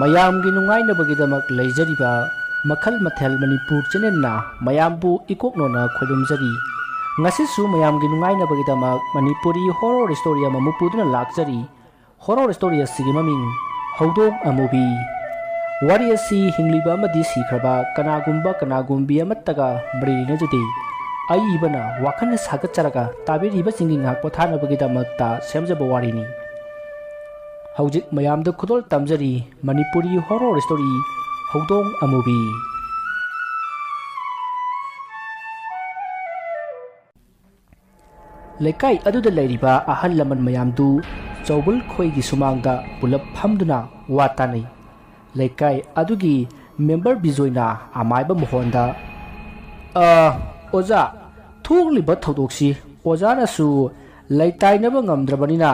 ꯃꯌꯥꯝꯒꯤ ꯅꯨꯡꯉꯥꯏꯅꯕꯒꯤꯗꯃꯛ ꯂꯩꯖꯔꯤꯕ ꯃꯈꯜ ꯃꯊꯦꯜ ꯃꯅꯤꯄꯨꯔ ꯆꯦꯅꯦꯜꯅ ꯃꯌꯥꯝꯕꯨ ꯏꯀꯣꯛꯅꯣꯅ ꯈꯣꯏꯔꯨꯝꯖꯔꯤ ꯉꯁꯤꯁꯨ ꯃꯌꯥꯝꯒꯤ ꯅꯨꯡꯉꯥꯏꯅꯕꯒꯤꯗꯃꯛ ꯃꯅꯤꯄꯨꯔꯤ ꯍꯣꯔꯔ ꯁ꯭ꯇꯣꯔꯤ ꯑꯃ ꯄꯨꯗꯨꯅ ꯂꯥꯛꯆꯔꯤ ꯍꯣꯔꯔ ꯁ꯭ꯇꯣꯔꯤ ꯑꯁꯤꯒꯤ ꯃꯃꯤꯡ ꯍꯧꯗꯣꯡ ꯑꯃꯨꯕꯤ ꯋꯥꯔꯤ ꯑꯁꯤ ꯍꯤꯡꯂꯤꯕ ꯑꯃꯗꯤ ꯁꯤꯈ꯭ꯔꯕ ꯀꯅꯥꯒꯨꯝꯕꯤ ꯑꯃꯠꯇꯒ ꯃꯔꯤ ꯂꯩꯅꯖꯗꯦ ꯑꯏꯕꯅ ꯋꯥꯈꯜ ꯁꯥꯒꯠꯆꯔꯒ ꯇꯥꯕꯤꯔꯤꯕꯁꯤꯡꯒꯤ ꯉꯥꯏꯍꯥꯛ ꯄꯣꯊꯥꯅꯕꯒꯤꯗꯃꯛꯇ ꯁꯦꯝꯖꯕ ꯋꯥꯔꯤꯅꯤ ꯍꯧꯖꯤꯛ ꯃꯌꯥꯝꯗ ꯈꯨꯗꯣꯜ ꯇꯝꯖꯔꯤ ꯃꯅꯤꯄꯨꯔꯤ ꯍꯣꯔꯔ ꯁ꯭ꯇꯣꯔꯤ ꯍꯧꯗꯣꯡ ꯑꯃꯨꯕꯤ ꯂꯩꯀꯥꯏ ꯑꯗꯨꯗ ꯂꯩꯔꯤꯕ ꯑꯍꯜ ꯂꯃꯟ ꯃꯌꯥꯝꯗꯨ ꯆꯧꯕꯜ ꯈꯣꯏꯒꯤ ꯁꯨꯃꯥꯡꯗ ꯄꯨꯂꯞ ꯐꯝꯗꯨꯅ ꯋꯥ ꯇꯥꯅꯩ ꯂꯩꯀꯥꯏ ꯑꯗꯨꯒꯤ ꯃꯦꯝꯕꯔ ꯕꯤꯖꯣꯏꯅ ꯑꯃꯥꯏꯕ ꯃꯈꯣꯟꯗ ꯑꯣꯖꯥ ꯊꯣꯛꯂꯤꯕ ꯊꯧꯗꯣꯛꯁꯤ ꯑꯣꯖꯥꯅꯁꯨ ꯂꯩꯇꯥꯏꯅꯕ ꯉꯝꯗ꯭ꯔꯕꯅꯤꯅ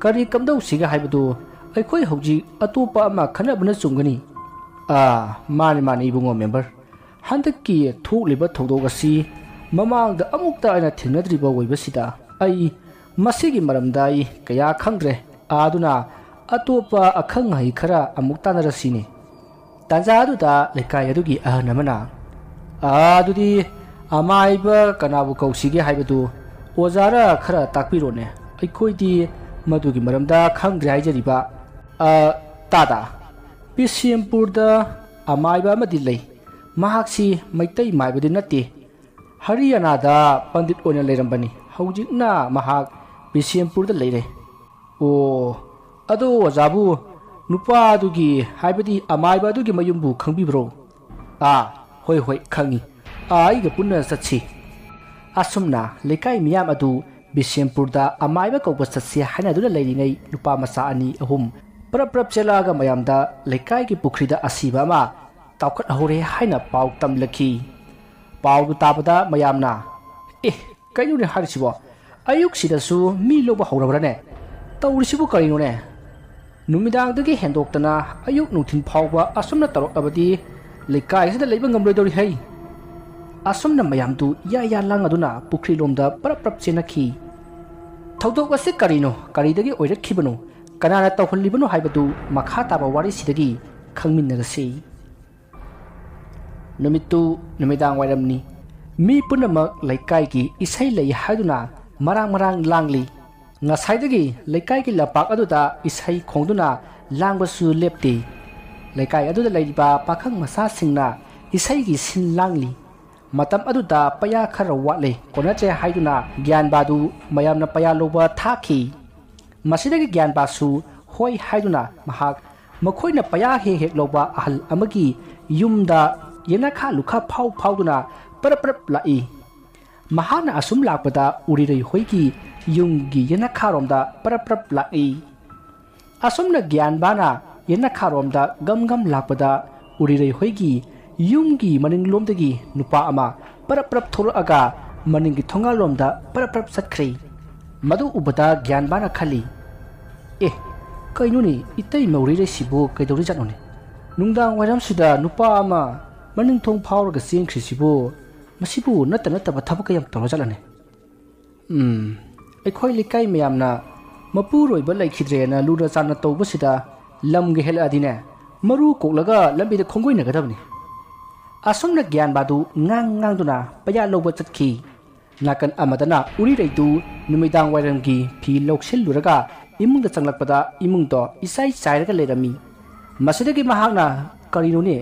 ꯀꯔꯤ ꯀꯝꯗꯧꯁꯤꯒꯦ ꯍꯥꯏꯕꯗꯨ ꯑꯩꯈꯣꯏ ꯍꯧꯖꯤꯛ ꯑꯇꯣꯞꯄ ꯑꯃ ꯈꯟꯅꯕꯅ ꯆꯨꯝꯒꯅꯤ ꯃꯥꯅꯤ ꯏꯕꯨꯡꯉꯣ ꯃꯦꯝꯕꯔ ꯍꯟꯗꯛꯀꯤ ꯊꯣꯛꯂꯤꯕ ꯊꯧꯗꯣꯛ ꯑꯁꯤ ꯃꯃꯥꯡꯗ ꯑꯃꯨꯛꯇ ꯑꯩꯅ ꯊꯦꯡꯅꯗ꯭ꯔꯤꯕ ꯑꯣꯏꯕꯁꯤꯗ ꯑꯩ ꯃꯁꯤꯒꯤ ꯃꯔꯝꯗ ꯑꯩ ꯀꯌꯥ ꯈꯪꯗ꯭ꯔꯦ ꯑꯗꯨꯅ ꯑꯇꯣꯞꯄ ꯑꯈꯪ ꯑꯍꯩ ꯈꯔ ꯑꯃꯨꯛ ꯇꯥꯟꯅꯔꯁꯤꯅꯦ ꯇꯥꯟꯖꯥ ꯑꯗꯨꯗ ꯂꯩꯀꯥꯏ ꯑꯗꯨꯒꯤ ꯑꯍꯟ ꯑꯃꯅ ꯑꯗꯨꯗꯤ ꯑꯃꯥꯏꯕ ꯀꯅꯥꯕꯨ ꯀꯧꯁꯤꯒꯦ ꯍꯥꯏꯕꯗꯨ ꯑꯣꯖꯥꯅ ꯈꯔ ꯇꯥꯛꯄꯤꯔꯣꯅꯦ ꯑꯩꯈꯣꯏꯗꯤ ꯃꯗꯨꯒꯤ ꯃꯔꯝꯗ ꯈꯪꯗ꯭ꯔꯦ ꯍꯥꯏꯖꯔꯤꯕ ꯇꯥꯗꯥ ꯕꯤꯁꯦꯝꯄꯨꯔꯗ ꯑꯃꯥꯏꯕ ꯑꯃꯗꯤ ꯂꯩ ꯃꯍꯥꯛꯁꯤ ꯃꯩꯇꯩ ꯃꯥꯏꯕꯗꯤ ꯅꯠꯇꯦ ꯍꯔꯤꯌꯥꯅꯥꯗ ꯄꯟꯗꯤꯠ ꯑꯣꯏꯅ ꯂꯩꯔꯝꯕꯅꯤ ꯍꯧꯖꯤꯛꯅ ꯃꯍꯥꯛ ꯕꯤꯁꯦꯝꯄꯨꯔꯗ ꯂꯩꯔꯦ ꯑꯗꯣ ꯑꯣꯖꯥꯕꯨ ꯅꯨꯄꯥ ꯑꯗꯨꯒꯤ ꯍꯥꯏꯕꯗꯤ ꯑꯃꯥꯏꯕ ꯑꯗꯨꯒꯤ ꯃꯌꯨꯝꯕꯨ ꯈꯪꯕꯤꯕ꯭ꯔꯣ ꯍꯣꯏ ꯈꯪꯉꯤ ꯑꯩꯒ ꯄꯨꯟꯅ ꯆꯠꯁꯤ ꯑꯁꯨꯝꯅ ꯂꯩꯀꯥꯏ ꯃꯤꯌꯥꯝ ꯑꯗꯨ ꯕꯤꯁꯦꯝꯄꯨꯔꯗ ꯑꯃꯥꯏꯕ ꯀꯧꯕ ꯆꯠꯁꯤ ꯍꯥꯏꯅꯗꯨꯅ ꯂꯩꯔꯤꯉꯩ ꯅꯨꯄꯥ ꯃꯆꯥ ꯑꯅꯤ ꯑꯍꯨꯝ ꯄ꯭ꯔꯞ ꯆꯦꯜꯂꯛꯑꯒ ꯃꯌꯥꯝꯗ ꯂꯩꯀꯥꯏꯒꯤ ꯄꯨꯈ꯭ꯔꯤꯗ ꯑꯁꯤꯕ ꯑꯃ ꯇꯥꯎꯈꯠꯍꯧꯔꯦ ꯍꯥꯏꯅ ꯄꯥꯎ ꯇꯝꯂꯛꯈꯤ ꯄꯥꯎꯗꯨ ꯇꯥꯕꯗ ꯃꯌꯥꯝꯅ ꯀꯩꯅꯣꯅꯦ ꯍꯥꯏꯔꯤꯁꯤꯕꯣ ꯑꯌꯨꯛꯁꯤꯗꯁꯨ ꯃꯤ ꯂꯧꯕ ꯍꯧꯔꯕ꯭ꯔꯅꯦ ꯇꯧꯔꯤꯁꯤꯕꯨ ꯀꯔꯤꯅꯣꯅꯦ ꯅꯨꯃꯤꯗꯥꯡꯗꯒꯤ ꯍꯦꯟꯗꯣꯛꯇꯅ ꯑꯌꯨꯛ ꯅꯨꯡꯊꯤꯜ ꯐꯥꯎꯕ ꯑꯁꯨꯝꯅ ꯇꯧꯔꯛꯂꯕꯗꯤ ꯂꯩꯀꯥꯏꯁꯤꯗ ꯂꯩꯕ ꯉꯝꯂꯣꯏꯗꯧꯔꯤ ꯑꯁꯨꯝꯅ ꯃꯌꯥꯝꯗꯨ ꯏꯌꯥ ꯂꯥꯡꯉꯗꯨꯅ ꯄꯨꯈ꯭ꯔꯤꯂꯣꯝꯗ ꯄ꯭ꯔꯞ ꯆꯦꯟꯅꯈꯤ ꯊꯧꯗꯣꯛ ꯑꯁꯤ ꯀꯔꯤꯅꯣ ꯀꯔꯤꯗꯒꯤ ꯑꯣꯏꯔꯛꯈꯤꯕꯅꯣ ꯀꯅꯥꯅ ꯇꯧꯍꯜꯂꯤꯕꯅꯣ ꯍꯥꯏꯕꯗꯨ ꯃꯈꯥ ꯇꯥꯕ ꯋꯥꯔꯤꯁꯤꯗꯒꯤ ꯈꯪꯃꯤꯟꯅꯔꯁꯤ ꯅꯨꯃꯤꯠꯇꯨ ꯅꯨꯃꯤꯗꯥꯡ ꯋꯥꯏꯔꯝꯅꯤ ꯃꯤ ꯄꯨꯝꯅꯃꯛ ꯂꯩꯀꯥꯏꯒꯤ ꯏꯁꯩ ꯂꯩ ꯍꯥꯏꯗꯨꯅ ꯃꯔꯥꯡ ꯂꯥꯡꯂꯤ ꯉꯁꯥꯏꯗꯒꯤ ꯂꯩꯀꯥꯏꯒꯤ ꯂꯝꯄꯥꯛ ꯑꯗꯨꯗ ꯏꯁꯩ ꯈꯣꯡꯗꯨꯅ ꯂꯥꯡꯕꯁꯨ ꯂꯦꯞꯇꯦ ꯂꯩꯀꯥꯏ ꯑꯗꯨꯗ ꯂꯩꯔꯤꯕ ꯄꯥꯈꯪ ꯃꯆꯥꯁꯤꯡꯅ ꯏꯁꯩꯒꯤ ꯁꯤꯟ ꯂꯥꯡꯂꯤ ꯃꯇꯝ ꯑꯗꯨꯗ ꯄꯩꯌꯥ ꯈꯔ ꯋꯥꯠꯂꯦ ꯀꯣꯟꯅꯖꯦ ꯍꯥꯏꯗꯨꯅ ꯒ꯭ꯌꯥꯟꯕꯥꯗꯨ ꯃꯌꯥꯝꯅ ꯄꯩꯌꯥ ꯂꯧꯕ ꯊꯥꯈꯤ ꯃꯁꯤꯗꯒꯤ ꯒ꯭ꯌꯥꯟꯕꯥꯁꯨ ꯍꯣꯏ ꯍꯥꯏꯗꯨꯅ ꯃꯍꯥꯛ ꯃꯈꯣꯏꯅ ꯄꯩꯌꯥ ꯍꯦꯛ ꯂꯧꯕ ꯑꯍꯜ ꯑꯃꯒꯤ ꯌꯨꯝꯗ ꯌꯦꯅꯈꯥ ꯂꯨꯈꯥ ꯐꯥꯎꯗꯨꯅ ꯄ꯭ꯔꯞ ꯂꯥꯛꯏ ꯃꯍꯥꯛꯅ ꯑꯁꯨꯝ ꯂꯥꯛꯄꯗ ꯎꯔꯤꯔꯩ ꯍꯣꯏꯒꯤ ꯌꯨꯝꯒꯤ ꯌꯦꯅꯈꯥꯔꯣꯝꯗ ꯄ꯭ꯔꯞ ꯂꯥꯛꯏ ꯑꯁꯨꯝꯅ ꯒ꯭ꯌꯥꯟꯕꯥꯅ ꯌꯦꯅꯈꯥꯔꯣꯝꯗ ꯒꯝ ꯂꯥꯛꯄꯗ ꯎꯔꯤꯔꯩ ꯍꯣꯏꯒꯤ ꯌꯨꯝꯒꯤ ꯃꯅꯤꯡꯂꯣꯝꯗꯒꯤ ꯅꯨꯄꯥ ꯑꯃ ꯄ꯭ꯔꯞ ꯊꯣꯛꯂꯛꯑꯒ ꯃꯅꯤꯡꯒꯤ ꯊꯣꯡꯒꯥꯜꯂꯣꯝꯗ ꯄ꯭ꯔꯞ ꯆꯠꯈ꯭ꯔꯦ ꯃꯗꯨ ꯎꯕꯗ ꯒ꯭ꯌꯥꯟꯕꯥꯅ ꯈꯜꯂꯤ ꯀꯩꯅꯣꯅꯦ ꯏꯇꯩꯃ ꯎꯔꯤꯔꯩꯁꯤꯕꯨ ꯀꯩꯗꯧꯔꯤꯖꯥꯠꯅꯣꯅꯦ ꯅꯨꯡꯗꯥꯡ ꯋꯥꯏꯔꯝꯁꯤꯗ ꯅꯨꯄꯥ ꯑꯃ ꯃꯅꯤꯡꯊꯣꯡ ꯐꯥꯎꯔꯒ ꯆꯦꯟꯈ꯭ꯔꯤꯁꯤꯕꯨ ꯃꯁꯤꯕꯨ ꯅꯠꯇꯕ ꯊꯕꯛ ꯀꯌꯥꯝ ꯇꯧꯔꯖꯥꯠꯂꯅꯦ ꯑꯩꯈꯣꯏ ꯂꯩꯀꯥꯏ ꯃꯌꯥꯝꯅ ꯃꯄꯨꯔꯣꯏꯕ ꯂꯩꯈꯤꯗ꯭ꯔꯦꯅ ꯂꯨꯅ ꯆꯥꯟꯅ ꯇꯧꯕꯁꯤꯗ ꯂꯝꯒ ꯍꯦꯜꯂꯛꯑꯗꯤꯅꯦ ꯃꯔꯨ ꯀꯣꯛꯂꯒ ꯂꯝꯕꯤꯗ ꯈꯣꯡꯒꯣꯏꯅꯒꯗꯕꯅꯤ ꯑꯁꯨꯝꯅ ꯒ꯭ꯌꯥꯟꯕꯥꯗꯨ ꯉꯥꯡꯗꯨꯅ ꯄꯩꯌꯥ ꯂꯧꯕ ꯆꯠꯈꯤ ꯅꯥꯀꯟ ꯑꯃꯗꯅ ꯎꯔꯤꯔꯩꯗꯨ ꯅꯨꯃꯤꯗꯥꯡ ꯋꯥꯏꯔꯝꯒꯤ ꯐꯤ ꯂꯧꯁꯤꯜꯂꯨꯔꯒ ꯏꯃꯨꯡꯗ ꯆꯪꯂꯛꯄꯗ ꯏꯃꯨꯡꯗꯣ ꯏꯆꯥꯏ ꯆꯥꯏꯔꯒ ꯂꯩꯔꯝꯃꯤ ꯃꯁꯤꯗꯒꯤ ꯃꯍꯥꯛꯅ ꯀꯔꯤꯅꯣꯅꯦ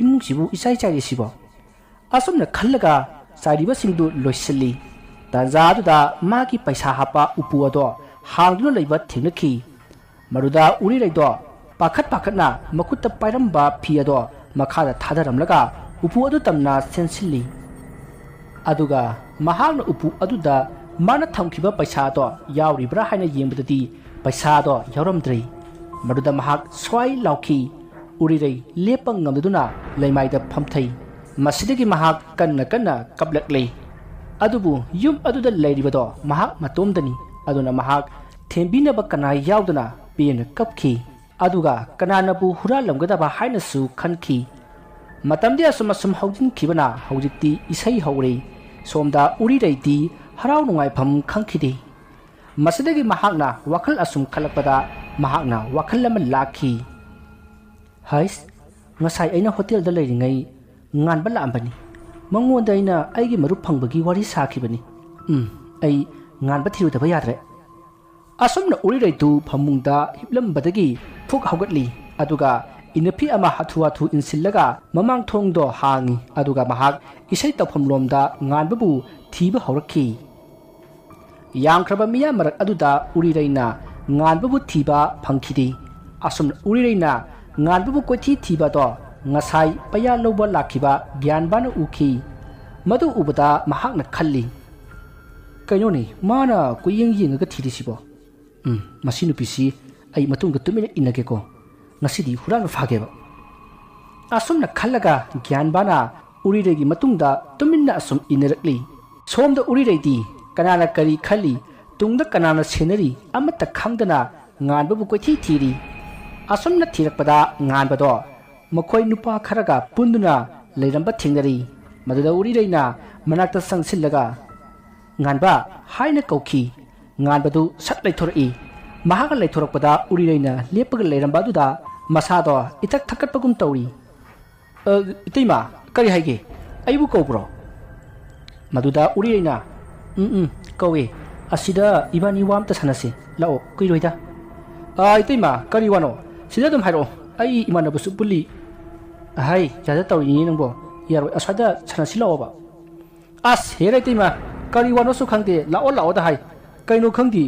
ꯏꯃꯨꯡꯁꯤꯕꯨ ꯏꯆꯥꯏ ꯆꯥꯏꯔꯤꯁꯤꯕꯣ ꯑꯁꯨꯝꯅ ꯈꯜꯂꯒ ꯆꯥꯏꯔꯤꯕꯁꯤꯡꯗꯨ ꯂꯣꯏꯁꯤꯜꯂꯤ ꯇꯥꯟꯖꯥ ꯑꯗꯨꯗ ꯃꯥꯒꯤ ꯄꯩꯁꯥ ꯍꯥꯞꯄ ꯎꯄꯨ ꯑꯗꯣ ꯍꯥꯡꯗꯨꯅ ꯂꯩꯕ ꯊꯦꯡꯅꯈꯤ ꯃꯗꯨꯗ ꯎꯔꯤꯔꯩꯗꯣ ꯄꯥꯈꯠꯅ ꯃꯈꯨꯠꯇ ꯄꯥꯏꯔꯝꯕ ꯐꯤ ꯑꯗꯣ ꯃꯈꯥꯗ ꯊꯥꯗꯔꯝꯂꯒ ꯎꯄꯨ ꯑꯗꯨ ꯇꯝꯅ ꯆꯦꯟꯁꯤꯜꯂꯤ ꯑꯗꯨꯒ ꯃꯍꯥꯛꯅ ꯎꯄꯨ ꯑꯗꯨꯗ ꯃꯥꯅ ꯊꯝꯈꯤꯕ ꯄꯩꯁꯥꯗꯣ ꯌꯥꯎꯔꯤꯕ꯭ꯔꯥ ꯍꯥꯏꯅ ꯌꯦꯡꯕꯗꯗꯤ ꯄꯩꯁꯥꯗꯣ ꯌꯥꯎꯔꯝꯗ꯭ꯔꯦ ꯃꯗꯨꯗ ꯃꯍꯥꯛ ꯁ꯭ꯋꯥꯏ ꯂꯥꯎꯈꯤ ꯎꯔꯤꯔꯩ ꯂꯦꯞꯄ ꯉꯝꯗꯗꯨꯅ ꯂꯩꯃꯥꯏꯗ ꯐꯝꯊꯩ ꯃꯁꯤꯗꯒꯤ ꯃꯍꯥꯛ ꯀꯟꯅ ꯀꯞꯂꯛꯂꯦ ꯑꯗꯨꯕꯨ ꯌꯨꯝ ꯑꯗꯨꯗ ꯂꯩꯔꯤꯕꯗꯣ ꯃꯍꯥꯛ ꯃꯇꯣꯝꯗꯅꯤ ꯑꯗꯨꯅ ꯃꯍꯥꯛ ꯊꯦꯝꯕꯤꯅꯕ ꯀꯅꯥ ꯌꯥꯎꯗꯅ ꯄꯦꯟꯅ ꯀꯞꯈꯤ ꯑꯗꯨꯒ ꯀꯅꯥꯅꯕꯨ ꯍꯨꯔꯥꯜꯂꯝꯒꯗꯕ ꯍꯥꯏꯅꯁꯨ ꯈꯟꯈꯤ ꯃꯇꯝꯗꯤ ꯑꯁꯨꯝ ꯍꯧꯖꯤꯟꯈꯤꯕꯅ ꯍꯧꯖꯤꯛꯇꯤ ꯏꯁꯩ ꯍꯧꯔꯦ ꯁꯣꯝꯗ ꯎꯔꯤꯔꯩꯗꯤ ꯍꯔꯥꯎ ꯅꯨꯡꯉꯥꯏꯐꯝ ꯈꯪꯈꯤꯗꯦ ꯃꯁꯤꯗꯒꯤ ꯃꯍꯥꯛꯅ ꯋꯥꯈꯜ ꯑꯁꯨꯝ ꯈꯜꯂꯛꯄꯗ ꯃꯍꯥꯛꯅ ꯋꯥꯈꯜ ꯑꯃ ꯂꯥꯛꯈꯤ ꯍꯥꯏꯁ ꯉꯁꯥꯏ ꯑꯩꯅ ꯍꯣꯇꯦꯜꯗ ꯂꯩꯔꯤꯉꯩ ꯉꯥꯟꯕ ꯂꯥꯛꯑꯝꯕꯅꯤ ꯃꯉꯣꯟꯗ ꯑꯩꯅ ꯑꯩꯒꯤ ꯃꯔꯨꯞ ꯐꯪꯕꯒꯤ ꯋꯥꯔꯤ ꯁꯥꯈꯤꯕꯅꯤ ꯑꯩ ꯉꯥꯟꯕ ꯊꯤꯔꯨꯗꯕ ꯌꯥꯗ꯭ꯔꯦ ꯑꯁꯨꯝꯅ ꯎꯔꯤꯔꯩꯗꯨ ꯐꯃꯨꯡꯗ ꯍꯤꯞꯂꯝꯕꯗꯒꯤ ꯐꯨꯛ ꯍꯧꯒꯠꯂꯤ ꯑꯗꯨꯒ ꯏꯅꯐꯤ ꯑꯃ ꯍꯥꯊꯨ ꯍꯥꯊꯨ ꯏꯟꯁꯤꯜꯂꯒ ꯃꯃꯥꯡ ꯊꯣꯡꯗꯣ ꯍꯥꯡꯉꯤ ꯑꯗꯨꯒ ꯃꯍꯥꯛ ꯏꯁꯩ ꯇꯧꯐꯝꯂꯣꯝꯗ ꯉꯥꯟꯕꯕꯨ ꯊꯤꯕ ꯍꯧꯔꯛꯈꯤ ꯌꯥꯝꯈ꯭ꯔꯕ ꯃꯤꯌꯥꯝ ꯃꯔꯛ ꯑꯗꯨꯗ ꯎꯔꯤꯔꯩꯅ ꯉꯥꯟꯕꯕꯨ ꯊꯤꯕ ꯐꯪꯈꯤꯗꯦ ꯑꯁꯨꯝꯅ ꯎꯔꯤꯔꯩꯅ ꯉꯥꯟꯕꯕꯨ ꯀꯣꯏꯊꯤ ꯊꯤꯕꯗꯣ ꯉꯁꯥꯏ ꯄꯩꯌꯥ ꯂꯧꯕ ꯂꯥꯛꯈꯤꯕ ꯒ꯭ꯌꯥꯟꯕꯥꯅ ꯎꯈꯤ ꯃꯗꯨ ꯎꯕꯗ ꯃꯍꯥꯛꯅ ꯈꯜꯂꯤ ꯀꯩꯅꯣꯅꯤ ꯃꯥꯅ ꯀꯣꯏꯌꯦꯡ ꯌꯦꯡꯉꯒ ꯊꯤꯔꯤꯁꯤꯕꯣ ꯃꯁꯤ ꯅꯨꯄꯤꯁꯤ ꯑꯩ ꯃꯇꯨꯡꯗ ꯇꯨꯃꯤꯟꯅ ꯏꯟꯅꯒꯦꯀꯣ ꯉꯁꯤꯗꯤ ꯍꯨꯔꯥꯟꯕ ꯐꯥꯒꯦꯕ ꯑꯁꯨꯝꯅ ꯈꯜꯂꯒ ꯒ꯭ꯌꯥꯟꯕꯥꯅ ꯎꯔꯤꯔꯩꯒꯤ ꯃꯇꯨꯡꯗ ꯇꯨꯃꯤꯟꯅ ꯑꯁꯨꯝ ꯏꯟꯅꯔꯛꯂꯤ ꯁꯣꯝꯗ ꯎꯔꯤꯔꯩꯗꯤ ꯀꯅꯥꯅ ꯀꯔꯤ ꯈꯜꯂꯤ ꯇꯨꯡꯗ ꯀꯅꯥꯅ ꯁꯦꯟꯅꯔꯤ ꯑꯃꯠꯇ ꯈꯪꯗꯅ ꯉꯥꯟꯕꯕꯨ ꯀꯣꯏꯊꯤ ꯊꯤꯔꯤ ꯑꯁꯨꯝꯅ ꯊꯤꯔꯛꯄꯗ ꯉꯥꯟꯕꯗꯣ ꯃꯈꯣꯏ ꯅꯨꯄꯥ ꯈꯔꯒ ꯄꯨꯟꯗꯨꯅ ꯂꯩꯔꯝꯕ ꯊꯦꯡꯅꯔꯤ ꯃꯗꯨꯗ ꯎꯔꯤꯔꯩꯅ ꯃꯅꯥꯛꯇ ꯆꯪꯁꯤꯜꯂꯒ ꯉꯥꯟꯕ ꯍꯥꯏꯅ ꯀꯧꯈꯤ ꯉꯥꯟꯕꯗꯨ ꯁꯠ ꯂꯩꯊꯣꯔꯛꯏ ꯃꯍꯥꯛꯅ ꯂꯩꯊꯣꯔꯛꯄꯗ ꯎꯔꯤꯔꯩꯅ ꯂꯦꯞꯄꯒ ꯂꯩꯔꯝꯕ ꯑꯗꯨꯗ ꯃꯁꯥꯗꯣ ꯏꯊꯛ ꯊꯛꯀꯠꯄꯒꯨꯝ ꯇꯧꯔꯤ ꯏꯇꯩꯃ ꯀꯔꯤ ꯍꯥꯏꯒꯦ ꯑꯩꯕꯨ ꯀꯧꯕ꯭ꯔꯣ ꯃꯗꯨꯗ ꯎꯔꯤꯔꯩꯅ ꯀꯧꯋꯦ ꯑꯁꯤꯗ ꯏꯕꯥꯅꯤ ꯋꯥ ꯑꯝꯇ ꯁꯥꯟꯅꯁꯤ ꯂꯥꯛꯑꯣ ꯀꯨꯏꯔꯣꯏꯗ ꯏꯇꯩꯃ ꯀꯔꯤ ꯋꯥꯅꯣ ꯁꯤꯗ ꯑꯗꯨꯝ ꯍꯥꯏꯔꯛꯑꯣ ꯑꯩ ꯏꯃꯥꯟꯅꯕꯁꯨ ꯄꯨꯜꯂꯤ ꯍꯥꯏ ꯌꯥꯗ ꯇꯧꯔꯤꯅꯤ ꯅꯪꯕꯣ ꯌꯥꯔꯣꯏ ꯑꯁ꯭ꯋꯥꯏꯗ ꯁꯥꯟꯅꯁꯤ ꯂꯥꯛꯑꯣꯕ ꯑꯁ ꯍꯦꯔ ꯏꯇꯩꯃ ꯀꯔꯤ ꯋꯥꯅꯣꯁꯨ ꯈꯪꯗꯦ ꯂꯥꯛꯑꯣ ꯂꯥꯛꯑꯣꯗ ꯍꯥꯏ ꯀꯩꯅꯣ ꯈꯪꯗꯦ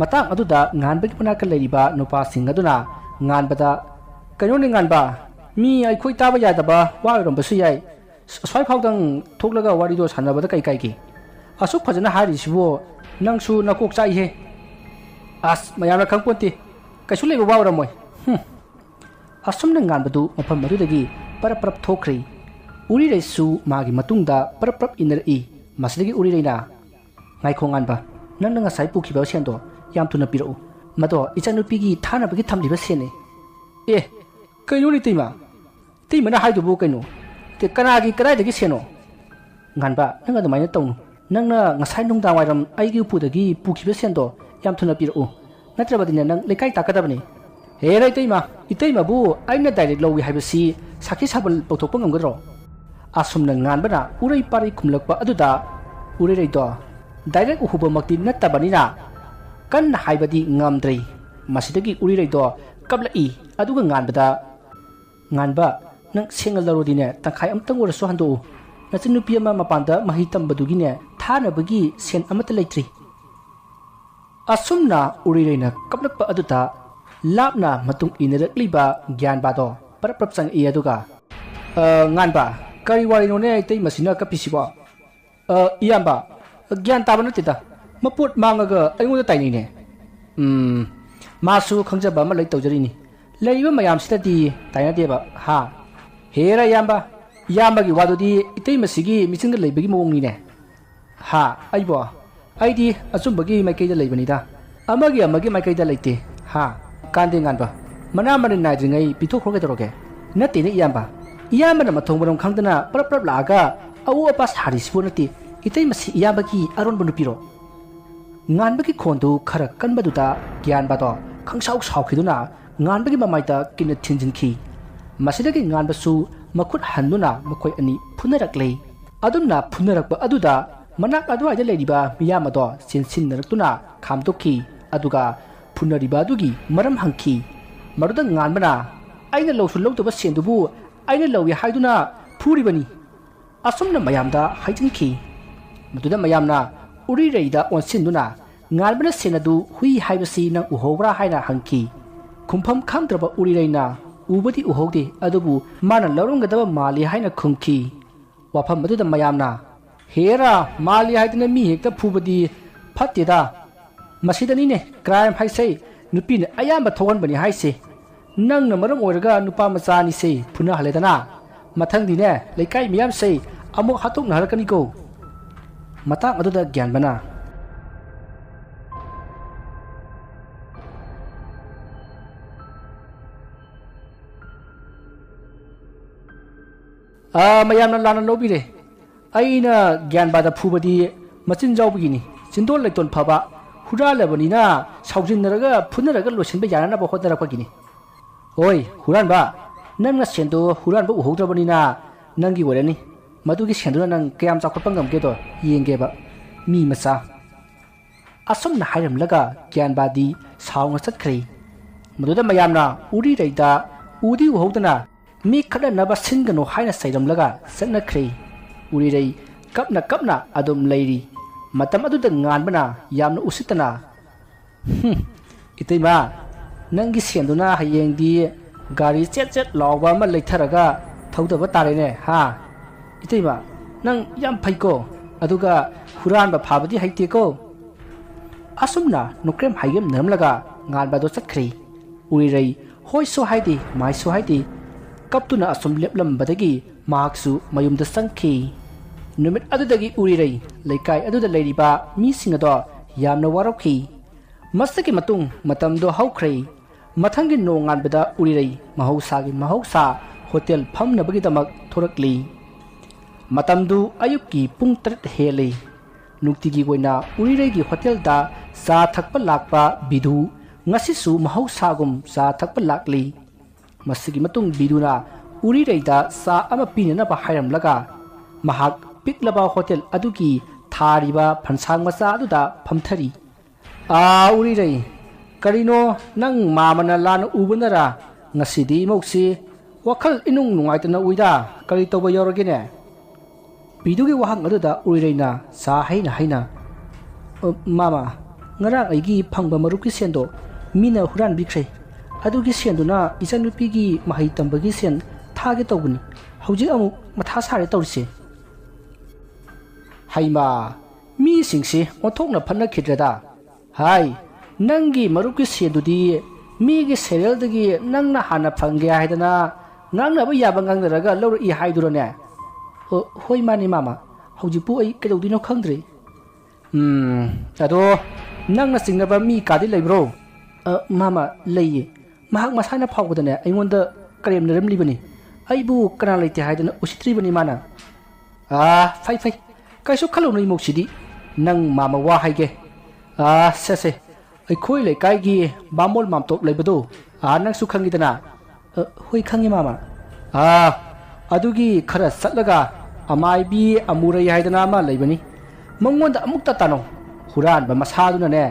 ꯃꯇꯥꯡ ꯑꯗꯨꯗ ꯉꯥꯟꯕꯒꯤ ꯃꯅꯥꯛꯇ ꯂꯩꯔꯤꯕ ꯅꯨꯄꯥꯁꯤꯡ ꯑꯗꯨꯅ ꯉꯥꯟꯕꯗ ꯀꯩꯅꯣꯅꯤ ꯉꯥꯟꯕ ꯃꯤ ꯑꯩꯈꯣꯏ ꯇꯥꯕ ꯌꯥꯗꯕ ꯋꯥ ꯑꯣꯏꯔꯝꯕꯁꯨ ꯌꯥꯏ ꯑꯁ꯭ꯋꯥꯏ ꯐꯥꯎꯗꯪ ꯊꯣꯛꯂꯒ ꯋꯥꯔꯤꯗꯣ ꯁꯥꯟꯅꯕꯗ ꯀꯩ ꯀꯥꯏꯒꯦ ꯑꯁꯨꯛ ꯐꯖꯅ ꯍꯥꯏꯔꯤꯁꯤꯕꯨ ꯅꯪꯁꯨ ꯅꯀꯣꯛ ꯆꯥꯛꯏꯍꯦ ꯑꯁ ꯃꯌꯥꯝꯅ ꯈꯪꯄꯣꯟꯇꯦ ꯀꯩꯁꯨ ꯂꯩꯕ ꯋꯥ ꯑꯣꯏꯔꯝꯃꯣꯏ ꯑꯁꯨꯝꯅ ꯉꯥꯟꯕꯗꯨ ꯃꯐꯝ ꯑꯗꯨꯗꯒꯤ ꯄꯔꯞ ꯄꯔꯞ ꯊꯣꯛꯈ꯭ꯔꯤ ꯎꯔꯤꯔꯩꯁꯨ ꯃꯥꯒꯤ ꯃꯇꯨꯡꯗ ꯄꯔꯞ ꯄꯔꯞ ꯏꯟꯅꯔꯛꯏ ꯃꯁꯤꯗꯒꯤ ꯎꯔꯤꯔꯩꯅ ꯉꯥꯏꯈꯣ ꯉꯥꯟꯕ ꯅꯪꯅ ꯉꯁꯥꯏ ꯄꯨꯈꯤꯕ ꯁꯦꯟꯗꯣ ꯌꯥꯝ ꯊꯨꯅ ꯄꯤꯔꯛꯎ ꯃꯗꯣ ꯏꯆꯥꯅꯨꯄꯤꯒꯤ ꯊꯥꯅꯕꯒꯤ ꯊꯝꯂꯤꯕ ꯁꯦꯟꯅꯤ ꯀꯩꯅꯣꯅꯤ ꯏꯇꯩꯃꯅ ꯍꯥꯏꯗꯨꯕꯨ ꯀꯩꯅꯣ ꯀꯅꯥꯒꯤ ꯀꯗꯥꯏꯗꯒꯤ ꯁꯦꯟꯅꯣ ꯉꯥꯟꯕ ꯅꯪ ꯑꯗꯨꯃꯥꯏꯅ ꯇꯧꯅꯨ ꯅꯪꯅ ꯉꯁꯥꯏ ꯅꯨꯡꯗꯥꯡ ꯋꯥꯏꯔꯝ ꯑꯩꯒꯤ ꯎꯄꯨꯗꯒꯤ ꯄꯨꯈꯤꯕ ꯁꯦꯟꯗꯣ ꯌꯥꯝ ꯊꯨꯅ ꯄꯤꯔꯛꯎ ꯅꯠꯇ꯭ꯔꯕꯗꯤꯅꯦ ꯅꯪ ꯂꯩꯀꯥꯏ ꯇꯥꯛꯀꯗꯕꯅꯤ ꯍꯦꯔ ꯏꯇꯩꯃꯕꯨ ꯑꯩꯅ ꯗꯥꯏꯔꯦꯛ ꯂꯧꯏ ꯍꯥꯏꯕꯁꯤ ꯁꯥꯈꯤ ꯁꯥꯕꯜ ꯇꯧꯊꯣꯛꯄ ꯉꯝꯒꯗ꯭ꯔꯣ ꯑꯁꯨꯝꯅ ꯉꯥꯟꯕꯅ ꯎꯔꯩ ꯄꯥꯔꯩ ꯈꯨꯝꯂꯛꯄ ꯑꯗꯨꯗ ꯎꯔꯤꯔꯩꯗꯣ ꯗꯥꯏꯔꯦꯛ ꯎꯍꯨꯕꯃꯛꯇꯤ ꯅꯠꯇꯕꯅꯤꯅ ꯀꯟꯅ ꯍꯥꯏꯕꯗꯤ ꯉꯝꯗ꯭ꯔꯤ ꯃꯁꯤꯗꯒꯤ ꯎꯔꯤꯔꯩꯗꯣ ꯀꯞꯂꯛꯏ ꯑꯗꯨꯒ ꯉꯥꯟꯕꯗ ꯉꯥꯟꯕ ꯅꯪ ꯁꯦꯡꯅ ꯂꯧꯔꯗꯤꯅꯦ ꯇꯪꯈꯥꯏ ꯑꯃꯇꯪ ꯑꯣꯏꯔꯁꯨ ꯍꯟꯗꯣꯛꯎ ꯅꯆꯟꯅꯨꯄꯤ ꯑꯃ ꯃꯄꯥꯟꯗ ꯃꯍꯩ ꯇꯝꯕꯗꯨꯒꯤꯅꯦ ꯊꯥꯅꯕꯒꯤ ꯁꯦꯟ ꯑꯃꯠꯇ ꯂꯩꯇ꯭ꯔꯤ ꯑꯁꯨꯝꯅ ꯎꯔꯤꯔꯩꯅ ꯀꯞꯂꯛꯄ ꯑꯗꯨꯗ ꯂꯥꯞꯅ ꯃꯇꯨꯡ ꯏꯟꯅꯔꯛꯂꯤꯕ ꯒ꯭ꯌꯥꯟꯕꯥꯗꯣ ꯄꯔꯞ ꯄꯔꯞ ꯆꯪꯉꯛꯏ ꯑꯗꯨꯒ ꯉꯥꯟꯕ ꯀꯔꯤ ꯋꯥꯔꯤꯅꯣꯅꯦ ꯏꯇꯩꯃꯁꯤꯅ ꯀꯞꯄꯤꯁꯤꯕꯣ ꯏꯌꯥꯝꯕ ꯒ꯭ꯌꯥꯟ ꯇꯥꯕ ꯅꯠꯇꯦꯗ ꯃꯄꯣꯠ ꯃꯥꯡꯉꯒ ꯑꯩꯉꯣꯟꯗ ꯇꯥꯏꯅꯩꯅꯦ ꯃꯥꯁꯨ ꯈꯪꯖꯕ ꯑꯃ ꯂꯩ ꯇꯧꯖꯔꯤꯅꯤ ꯂꯩꯔꯤꯕ ꯃꯌꯥꯝꯁꯤꯗꯗꯤ ꯇꯥꯏꯅꯗꯦꯕ ꯍꯦꯔ ꯏꯌꯥꯝꯕꯒꯤ ꯋꯥꯗꯨꯗꯤ ꯏꯇꯩꯃꯁꯤꯒꯤ ꯃꯤꯆꯤꯟꯒ ꯂꯩꯕꯒꯤ ꯃꯑꯣꯡꯅꯤꯅꯦ ꯑꯩꯗꯤ ꯑꯆꯨꯝꯕꯒꯤ ꯃꯥꯏꯀꯩꯗ ꯂꯩꯕꯅꯤꯗ ꯑꯃꯒꯤ ꯃꯥꯏꯀꯩꯗ ꯂꯩꯇꯦ ꯀꯥꯟꯗꯦ ꯉꯥꯟꯕ ꯃꯅꯥ ꯃꯔꯤ ꯅꯥꯏꯗ꯭ꯔꯤꯉꯩ ꯄꯤꯊꯣꯛꯈ꯭ꯔꯣ ꯀꯩꯗꯧꯔꯒꯦ ꯅꯠꯇꯦꯅꯦ ꯏꯌꯥꯝꯕꯅ ꯃꯊꯣꯡ ꯃꯔꯝ ꯈꯪꯗꯅ ꯄꯔꯞ ꯄꯔꯞ ꯂꯥꯛꯑꯒ ꯑꯋꯣ ꯑꯄꯥ ꯁꯥꯔꯤꯁꯤꯕꯨ ꯅꯠꯇꯦ ꯏꯇꯩꯃꯁꯤ ꯏꯌꯥꯝꯕꯒꯤ ꯑꯔꯣꯟꯕ ꯅꯨꯄꯤꯔꯣ ꯉꯥꯟꯕꯒꯤ ꯈꯣꯟꯗꯨ ꯈꯔ ꯀꯟꯕꯗꯨꯗ ꯒ꯭ꯌꯥꯟꯕꯥꯗꯣ ꯈꯪꯁꯥꯎ ꯁꯥꯎꯈꯤꯗꯨꯅ ꯉꯥꯟꯕꯒꯤ ꯃꯃꯥꯏꯗ ꯀꯤꯟꯅ ꯊꯤꯟꯖꯤꯟꯈꯤ ꯃꯁꯤꯗꯒꯤ ꯉꯥꯟꯕꯁꯨ ꯃꯈꯨꯠ ꯍꯟꯗꯨꯅ ꯃꯈꯣꯏ ꯑꯅꯤ ꯐꯨꯅꯔꯛꯂꯦ ꯑꯗꯨꯝꯅ ꯐꯨꯅꯔꯛꯄ ꯑꯗꯨꯗ ꯃꯅꯥꯛ ꯑꯗꯨꯋꯥꯏꯗ ꯂꯩꯔꯤꯕ ꯃꯤꯌꯥꯝ ꯑꯗꯣ ꯆꯦꯟꯁꯤꯟꯅꯔꯛꯇꯨꯅ ꯈꯥꯝꯗꯣꯛꯈꯤ ꯑꯗꯨꯒ ꯐꯨꯅꯔꯤꯕ ꯑꯗꯨꯒꯤ ꯃꯔꯝ ꯍꯪꯈꯤ ꯃꯗꯨꯗ ꯉꯥꯟꯕꯅ ꯑꯩꯅ ꯂꯧꯁꯨ ꯂꯧꯗꯕ ꯁꯦꯟꯗꯨꯕꯨ ꯑꯩꯅ ꯂꯧꯏ ꯍꯥꯏꯗꯨꯅ ꯐꯨꯔꯤꯕꯅꯤ ꯑꯁꯨꯝꯅ ꯃꯌꯥꯝꯗ ꯍꯥꯏꯖꯤꯟꯈꯤ ꯃꯗꯨꯗ ꯃꯌꯥꯝꯅ ꯎꯔꯤꯔꯩꯗ ꯑꯣꯟꯁꯤꯟꯗꯨꯅ ꯉꯥꯟꯕꯅ ꯁꯦꯟ ꯑꯗꯨ ꯍꯨꯏ ꯍꯥꯏꯕꯁꯤ ꯅꯪ ꯎꯍꯧꯕ꯭ꯔꯥ ꯍꯥꯏꯅ ꯍꯪꯈꯤ ꯈꯨꯝꯐꯝ ꯈꯪꯗ꯭ꯔꯕ ꯎꯔꯤꯔꯩꯅ ꯎꯕꯗꯤ ꯎꯍꯧꯗꯦ ꯑꯗꯨꯕꯨ ꯃꯥꯅ ꯂꯧꯔꯝꯒꯗꯕ ꯃꯥꯜꯂꯤ ꯍꯥꯏꯅ ꯈꯨꯝꯈꯤ ꯋꯥꯐꯝ ꯑꯗꯨꯗ ꯃꯌꯥꯝꯅ ꯍꯦꯔꯥ ꯃꯥꯜꯂꯤ ꯍꯥꯏꯗꯨꯅ ꯃꯤ ꯍꯦꯛꯇ ꯐꯨꯕꯗꯤ ꯐꯠꯇꯦꯗ ꯃꯁꯤꯗꯅꯤꯅꯦ ꯀ꯭ꯔꯥꯏꯝ ꯍꯥꯏꯁꯦ ꯅꯨꯄꯤꯅ ꯑꯌꯥꯝꯕ ꯊꯣꯛꯍꯟꯕꯅꯤ ꯍꯥꯏꯁꯦ ꯅꯪꯅ ꯃꯔꯝ ꯑꯣꯏꯔꯒ ꯅꯨꯄꯥ ꯃꯆꯥ ꯑꯅꯤꯁꯦ ꯐꯨꯅꯍꯜꯂꯦꯗꯅ ꯃꯊꯪꯗꯤꯅꯦ ꯂꯩꯀꯥꯏ ꯃꯤꯌꯥꯝꯁꯦ ꯑꯃꯨꯛ ꯍꯥꯠꯇꯣꯛꯅꯍꯜꯂꯛꯀꯅꯤꯀꯣ ꯃꯇꯥꯡ ꯑꯗꯨꯗ ꯒ꯭ꯌꯥꯟꯕꯅ ꯃꯌꯥꯝꯅ ꯂꯥꯟꯅ ꯂꯧꯕꯤꯔꯦ ꯑꯩꯅ ꯒ꯭ꯌꯥꯟꯕꯥꯗ ꯐꯨꯕꯗꯤ ꯃꯆꯤꯟ ꯌꯥꯎꯕꯒꯤꯅꯤ ꯆꯤꯟꯗꯣꯟ ꯂꯩꯇꯣꯟ ꯐꯕ ꯍꯨꯔꯥꯜꯂꯕꯅꯤꯅ ꯁꯥꯎꯖꯤꯟꯅꯔꯒ ꯐꯨꯅꯔꯒ ꯂꯣꯏꯁꯤꯟꯕ ꯌꯥꯅꯅꯕ ꯍꯣꯠꯅꯔꯛꯄꯒꯤꯅꯤ ꯍꯣꯏ ꯍꯨꯔꯥꯟꯕ ꯅꯪꯅ ꯁꯦꯟꯗꯣ ꯍꯨꯔꯥꯟꯕ ꯎꯍꯧꯗ꯭ꯔꯕꯅꯤꯅ ꯅꯪꯒꯤ ꯑꯣꯏꯔꯅꯤ ꯃꯗꯨꯒꯤ ꯁꯦꯟꯗꯨꯅ ꯅꯪ ꯀꯌꯥꯝ ꯆꯥꯎꯈꯠꯄ ꯉꯝꯒꯦꯗꯣ ꯌꯦꯡꯒꯦꯕ ꯃꯤ ꯃꯆꯥ ꯑꯁꯨꯝꯅ ꯍꯥꯏꯔꯝꯂꯒ ꯒ꯭ꯌꯥꯟꯕꯥꯗꯤ ꯁꯥꯎꯅ ꯆꯠꯈ꯭ꯔꯦ ꯃꯗꯨꯗ ꯃꯌꯥꯝꯅ ꯎꯔꯤꯔꯩꯗ ꯎꯗꯤ ꯎꯍꯧꯗꯅ ꯃꯤ ꯈꯠꯅꯅꯕ ꯁꯤꯟꯒꯅꯨ ꯍꯥꯏꯅ ꯆꯩꯔꯝꯂꯒ ꯆꯠꯅꯈ꯭ꯔꯦ ꯎꯔꯤꯔꯩ ꯀꯞꯅ ꯀꯞꯅ ꯑꯗꯨꯝ ꯂꯩꯔꯤ ꯃꯇꯝ ꯑꯗꯨꯗ ꯉꯥꯟꯕꯅ ꯌꯥꯝꯅ ꯎꯁꯤꯠꯇꯅ ꯏꯇꯩꯃ ꯅꯪꯒꯤ ꯁꯦꯟꯗꯨꯅ ꯍꯌꯦꯡꯗꯤ ꯒꯥꯔꯤ ꯆꯦꯠ ꯆꯦꯠ ꯂꯥꯎꯕ ꯑꯃ ꯂꯩꯊꯔꯒ ꯊꯧꯗꯕ ꯇꯥꯔꯦꯅꯦ ꯍꯥ ꯏꯇꯩꯃ ꯅꯪ ꯌꯥꯝ ꯐꯩꯀꯣ ꯑꯗꯨꯒ ꯍꯨꯔꯥꯟꯕ ꯐꯥꯕꯗꯤ ꯍꯩꯇꯦꯀꯣ ꯑꯁꯨꯝꯅ ꯅꯣꯀ꯭ꯔꯦꯝ ꯍꯥꯏꯒꯦꯝꯅꯔꯝꯂꯒ ꯉꯥꯟꯕꯗꯣ ꯆꯠꯈ꯭ꯔꯦ ꯎꯔꯤꯔꯩ ꯍꯣꯏꯁꯨ ꯍꯥꯏꯗꯦ ꯃꯥꯏꯁꯨ ꯍꯥꯏꯗꯦ ꯀꯞꯇꯨꯅ ꯑꯁꯨꯝ ꯂꯦꯞꯂꯝꯕꯗꯒꯤ ꯃꯍꯥꯛꯁꯨ ꯃꯌꯨꯝꯗ ꯆꯪꯈꯤ ꯅꯨꯃꯤꯠ ꯑꯗꯨꯗꯒꯤ ꯎꯔꯤꯔꯩ ꯂꯩꯀꯥꯏ ꯑꯗꯨꯗ ꯂꯩꯔꯤꯕ ꯃꯤꯁꯤꯡ ꯑꯗꯣ ꯌꯥꯝꯅ ꯋꯥꯔꯧꯈꯤ ꯃꯁꯤꯒꯤ ꯃꯇꯨꯡ ꯃꯇꯝꯗꯣ ꯍꯧꯈ꯭ꯔꯦ ꯃꯊꯪꯒꯤ ꯅꯣꯡꯉꯥꯟꯕꯗ ꯎꯔꯤꯔꯩ ꯃꯍꯧꯁꯥꯒꯤ ꯃꯍꯧꯁꯥ ꯍꯣꯇꯦꯜ ꯐꯝꯅꯕꯒꯤꯗꯃꯛ ꯊꯣꯔꯛꯂꯤ ꯃꯇꯝꯗꯨ ꯑꯌꯨꯛꯀꯤ ꯄꯨꯡ 8 ꯍꯦꯜꯂꯤ ꯅꯨꯡꯇꯤꯒꯤ ꯑꯣꯏꯅ ꯎꯔꯤꯔꯩꯒꯤ ꯍꯣꯇꯦꯜꯗ ꯆꯥ ꯊꯛꯄ ꯂꯥꯛꯄ ꯕꯤꯗꯨ ꯉꯁꯤꯁꯨ ꯃꯍꯧꯁꯥꯒꯨꯝ ꯆꯥ ꯊꯛꯄ ꯂꯥꯛꯂꯤ ꯃꯁꯤꯒꯤ ꯃꯇꯨꯡ ꯕꯤꯗꯨꯅ ꯎꯔꯤꯔꯩꯗ ꯆꯥ ꯑꯃ ꯄꯤꯅꯅꯕ ꯍꯥꯏꯔꯝꯂꯒ ꯃꯍꯥꯛ ꯄꯤꯛꯂꯕ ꯍꯣꯇꯦꯜ ꯑꯗꯨꯒꯤ ꯊꯥꯔꯤꯕ ꯐꯟꯁꯥꯡ ꯃꯆꯥ ꯑꯗꯨꯗ ꯐꯝꯊꯔꯤ ꯎꯔꯤꯔꯩ ꯀꯔꯤꯅꯣ ꯅꯪ ꯃꯥꯃꯅ ꯂꯥꯟꯅ ꯎꯕꯅꯔꯥ ꯉꯁꯤꯗꯤ ꯏꯃꯧꯁꯤ ꯋꯥꯈꯜ ꯏꯅꯨꯡ ꯅꯨꯡꯉꯥꯏꯇꯅ ꯎꯏꯗ ꯀꯔꯤ ꯇꯧꯕ ꯌꯥꯎꯔꯒꯦꯅꯦ ꯕꯤꯗꯨꯒꯤ ꯋꯥꯍꯪ ꯑꯗꯨꯗ ꯎꯔꯤꯔꯩꯅ ꯆꯥ ꯍꯩꯅ ꯃꯥꯃ ꯉꯔꯥꯡ ꯑꯩꯒꯤ ꯐꯪꯕ ꯃꯔꯨꯞꯀꯤ ꯁꯦꯟꯗꯣ ꯃꯤꯅ ꯍꯨꯔꯥꯟꯕꯤꯈ꯭ꯔꯦ ꯑꯗꯨꯒꯤ ꯁꯦꯟꯗꯨꯅ ꯏꯆꯟꯅꯨꯄꯤꯒꯤ ꯃꯍꯩ ꯇꯝꯕꯒꯤ ꯁꯦꯟ ꯊꯥꯒꯦ ꯇꯧꯕꯅꯤ ꯍꯧꯖꯤꯛ ꯑꯃꯨꯛ ꯃꯊꯥ ꯁꯥꯔꯦ ꯇꯧꯔꯤꯁꯦ ꯍꯩꯃꯥ ꯃꯤꯁꯤꯡꯁꯤ ꯑꯣꯟꯊꯣꯛꯅ ꯐꯠꯅꯈꯤꯗ꯭ꯔꯦꯗ ꯍꯥꯏ ꯅꯪꯒꯤ ꯃꯔꯨꯞꯀꯤ ꯁꯦꯟꯗꯨꯗꯤ ꯃꯤꯒꯤ ꯁꯦꯔꯦꯜꯗꯒꯤ ꯅꯪꯅ ꯍꯥꯟꯅ ꯐꯪꯒꯦ ꯍꯥꯏꯗꯅ ꯉꯥꯡꯅꯕ ꯌꯥꯕ ꯉꯥꯡꯅꯔꯒ ꯂꯧꯔꯛꯏ ꯍꯥꯏꯗꯨꯔꯅꯦ ꯍꯣꯏ ꯃꯥꯅꯤ ꯃꯥꯃ ꯍꯧꯖꯤꯛꯄꯨ ꯑꯩ ꯀꯩꯗꯧꯗꯣꯏꯅꯣ ꯈꯪꯗ꯭ꯔꯦ ꯑꯗꯣ ꯅꯪꯅ ꯆꯤꯡꯅꯕ ꯃꯤ ꯀꯥꯗꯤ ꯂꯩꯕ꯭ꯔꯣ ꯃꯥꯃ ꯂꯩꯌꯦ ꯃꯍꯥꯛ ꯃꯁꯥꯅ ꯐꯥꯎꯕꯗꯅꯦ ꯑꯩꯉꯣꯟꯗ ꯀꯔꯦꯝꯅꯔꯝꯂꯤꯕꯅꯤ ꯑꯩꯕꯨ ꯀꯅꯥ ꯂꯩꯇꯦ ꯍꯥꯏꯗꯅ ꯎꯁꯤꯠꯇ꯭ꯔꯤꯕꯅꯤ ꯃꯥꯅ ꯐꯩ ꯀꯩꯁꯨ ꯈꯜꯂꯨꯅꯨ ꯏꯃꯧꯁꯤꯗꯤ ꯅꯪ ꯃꯥꯃ ꯋꯥ ꯍꯥꯏꯒꯦ ꯁꯦ ꯑꯩꯈꯣꯏ ꯂꯩꯀꯥꯏꯒꯤ ꯕꯥꯃꯣꯜ ꯃꯥꯝꯇꯣꯞ ꯂꯩꯕꯗꯣ ꯅꯪꯁꯨ ꯈꯪꯉꯤꯗꯅ ꯍꯣꯏ ꯈꯪꯉꯤ ꯃꯥꯃ ꯑꯗꯨꯒꯤ ꯈꯔ ꯆꯠꯂꯒ ꯑꯃꯥꯏꯕꯤ ꯑꯃꯨꯔꯩ ꯍꯥꯏꯗꯅ ꯑꯃ ꯂꯩꯕꯅꯤ ꯃꯉꯣꯟꯗ ꯑꯃꯨꯛꯇ ꯇꯥꯅꯧ ꯍꯨꯔꯥꯟꯕ ꯃꯁꯥꯗꯨꯅꯅꯦ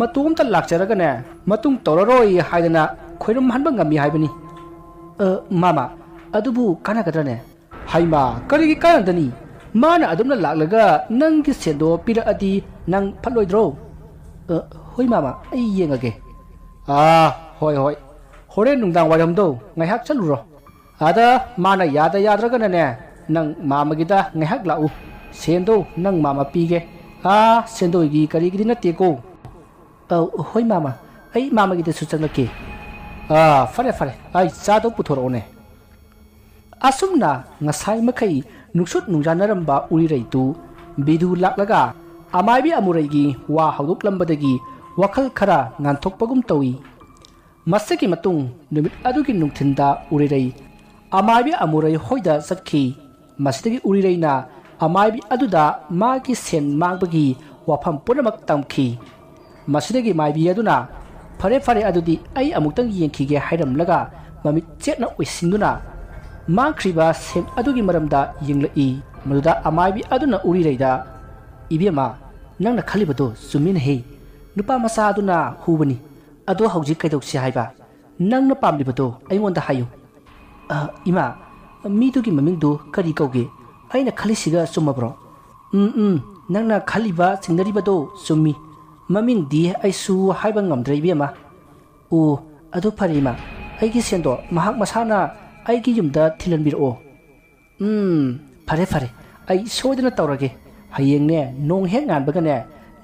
ꯃꯇꯣꯝꯇ ꯂꯥꯛꯆꯔꯒꯅꯦ ꯃꯇꯨꯡ ꯇꯧꯔꯔꯣꯏ ꯍꯥꯏꯗꯅ ꯈꯣꯏꯔꯝꯍꯟꯕ ꯉꯝꯃꯤ ꯍꯥꯏꯕꯅꯤ ꯃꯥꯃ ꯑꯗꯨꯕꯨ ꯀꯥꯟꯅꯒꯗ꯭ꯔꯅꯦ ꯍꯩꯃꯥ ꯀꯔꯤꯒꯤ ꯀꯥꯟꯅꯗꯅꯤ ꯃꯥꯅ ꯑꯗꯨꯝꯅ ꯂꯥꯛꯂꯒ ꯅꯪꯒꯤ ꯁꯦꯟꯗꯣ ꯄꯤꯔꯛꯑꯗꯤ ꯅꯪ ꯐꯠꯂꯣꯏꯗ꯭ꯔꯣ ꯍꯣꯏ ꯃꯥꯃ ꯑꯩ ꯌꯦꯡꯉꯒꯦ ꯍꯣꯏ ꯍꯣꯔꯦꯟ ꯅꯨꯡꯗꯥꯡ ꯋꯥꯏꯔꯝꯗꯣ ꯉꯥꯏꯍꯥꯛ ꯆꯠꯂꯨꯔꯣ ꯑꯗ ꯃꯥꯅ ꯌꯥꯗ꯭ꯔꯒꯅꯅꯦ ꯅꯪ ꯃꯥꯃꯒꯤꯗ ꯉꯥꯏꯍꯥꯛ ꯂꯥꯛꯎ ꯁꯦꯟꯗꯣ ꯅꯪ ꯃꯥꯃ ꯄꯤꯒꯦ ꯁꯦꯟꯗꯣꯏꯒꯤ ꯀꯔꯤꯒꯤꯗꯤ ꯅꯠꯇꯦꯀꯣ ꯍꯣꯏ ꯃꯥꯃ ꯑꯩ ꯃꯥꯃꯒꯤꯗꯁꯨ ꯆꯪꯂꯛꯀꯦ ꯐꯔꯦ ꯑꯩ ꯆꯥꯗꯣ ꯄꯨꯊꯣꯔꯛꯑꯣꯅꯦ ꯑꯁꯨꯝꯅ ꯉꯁꯥꯏ ꯃꯈꯩ ꯅꯨꯡꯁꯨꯠ ꯅꯨꯡꯖꯥꯅꯔꯝꯕ ꯎꯔꯤꯔꯩꯗꯨ ꯕꯤꯗꯨ ꯂꯥꯛꯂꯒ ꯑꯃꯥꯏꯕꯤ ꯑꯃꯨꯔꯩꯒꯤ ꯋꯥ ꯍꯧꯗꯣꯛꯂꯝꯕꯗꯒꯤ ꯋꯥꯈꯜ ꯈꯔ ꯉꯥꯟꯊꯣꯛꯄꯒꯨꯝ ꯇꯧꯏ ꯃꯁꯤꯒꯤ ꯃꯇꯨꯡ ꯅꯨꯃꯤꯠ ꯑꯗꯨꯒꯤ ꯅꯨꯡꯊꯤꯟꯗ ꯎꯔꯤꯔꯩ ꯑꯃꯥꯏꯕꯤ ꯑꯃꯨꯔꯩ ꯍꯣꯏꯗ ꯆꯠꯈꯤ ꯃꯁꯤꯗꯒꯤ ꯎꯔꯤꯔꯩꯅ ꯑꯃꯥꯏꯕꯤ ꯑꯗꯨꯗ ꯃꯥꯒꯤ ꯁꯦꯟ ꯃꯥꯡꯕꯒꯤ ꯋꯥꯐꯝ ꯄꯨꯝꯅꯃꯛ ꯇꯝꯈꯤ ꯃꯁꯤꯗꯒꯤ ꯃꯥꯏꯕꯤ ꯑꯗꯨꯅ ꯐꯔꯦ ꯑꯗꯨꯗꯤ ꯑꯩ ꯑꯃꯨꯛꯇꯪ ꯌꯦꯡꯈꯤꯒꯦ ꯍꯥꯏꯔꯝꯂꯒ ꯃꯃꯤꯠ ꯆꯦꯠꯅ ꯎꯏꯁꯤꯟꯗꯨꯅ ꯃꯥꯡꯈ꯭ꯔꯤꯕ ꯁꯦꯟ ꯑꯗꯨꯒꯤ ꯃꯔꯝꯗ ꯌꯦꯡꯂꯛꯏ ꯃꯗꯨꯗ ꯑꯃꯥꯏꯕꯤ ꯑꯗꯨꯅ ꯎꯔꯤꯔꯩꯗ ꯏꯕꯦꯝꯃ ꯅꯪꯅ ꯈꯜꯂꯤꯕꯗꯣ ꯆꯨꯝꯃꯤꯅꯦꯍꯦ ꯅꯨꯄꯥ ꯃꯆꯥ ꯑꯗꯨꯅ ꯍꯨꯕꯅꯤ ꯑꯗꯣ ꯍꯧꯖꯤꯛ ꯀꯩꯗꯧꯁꯤ ꯍꯥꯏꯕ ꯅꯪꯅ ꯄꯥꯝꯂꯤꯕꯗꯣ ꯑꯩꯉꯣꯟꯗ ꯍꯥꯏꯌꯨ ꯏꯃꯥ ꯃꯤꯗꯨꯒꯤ ꯃꯃꯤꯡꯗꯨ ꯀꯔꯤ ꯀꯧꯒꯦ ꯑꯩꯅ ꯈꯜꯂꯤꯁꯤꯒ ꯆꯨꯝꯃꯕ꯭ꯔꯣ ꯅꯪꯅ ꯈꯜꯂꯤꯕ ꯆꯤꯡꯅꯔꯤꯕꯗꯣ ꯆꯨꯝꯃꯤ ꯃꯃꯤꯡꯗꯤ ꯑꯩꯁꯨ ꯍꯥꯏꯕ ꯉꯝꯗ꯭ꯔꯦ ꯏꯕꯦꯝꯃ ꯑꯗꯨ ꯐꯔꯦ ꯏꯃꯥ ꯑꯩꯒꯤ ꯁꯦꯟꯗꯣ ꯃꯍꯥꯛ ꯃꯁꯥꯅ ꯑꯩꯒꯤ ꯌꯨꯝꯗ ꯊꯤꯜꯍꯟꯕꯤꯔꯛꯑꯣ ꯐꯔꯦ ꯑꯩ ꯁꯣꯏꯗꯅ ꯇꯧꯔꯒꯦ ꯍꯌꯦꯡꯅꯦ ꯅꯣꯡ ꯍꯦꯛ ꯉꯥꯟꯕꯒꯅꯦ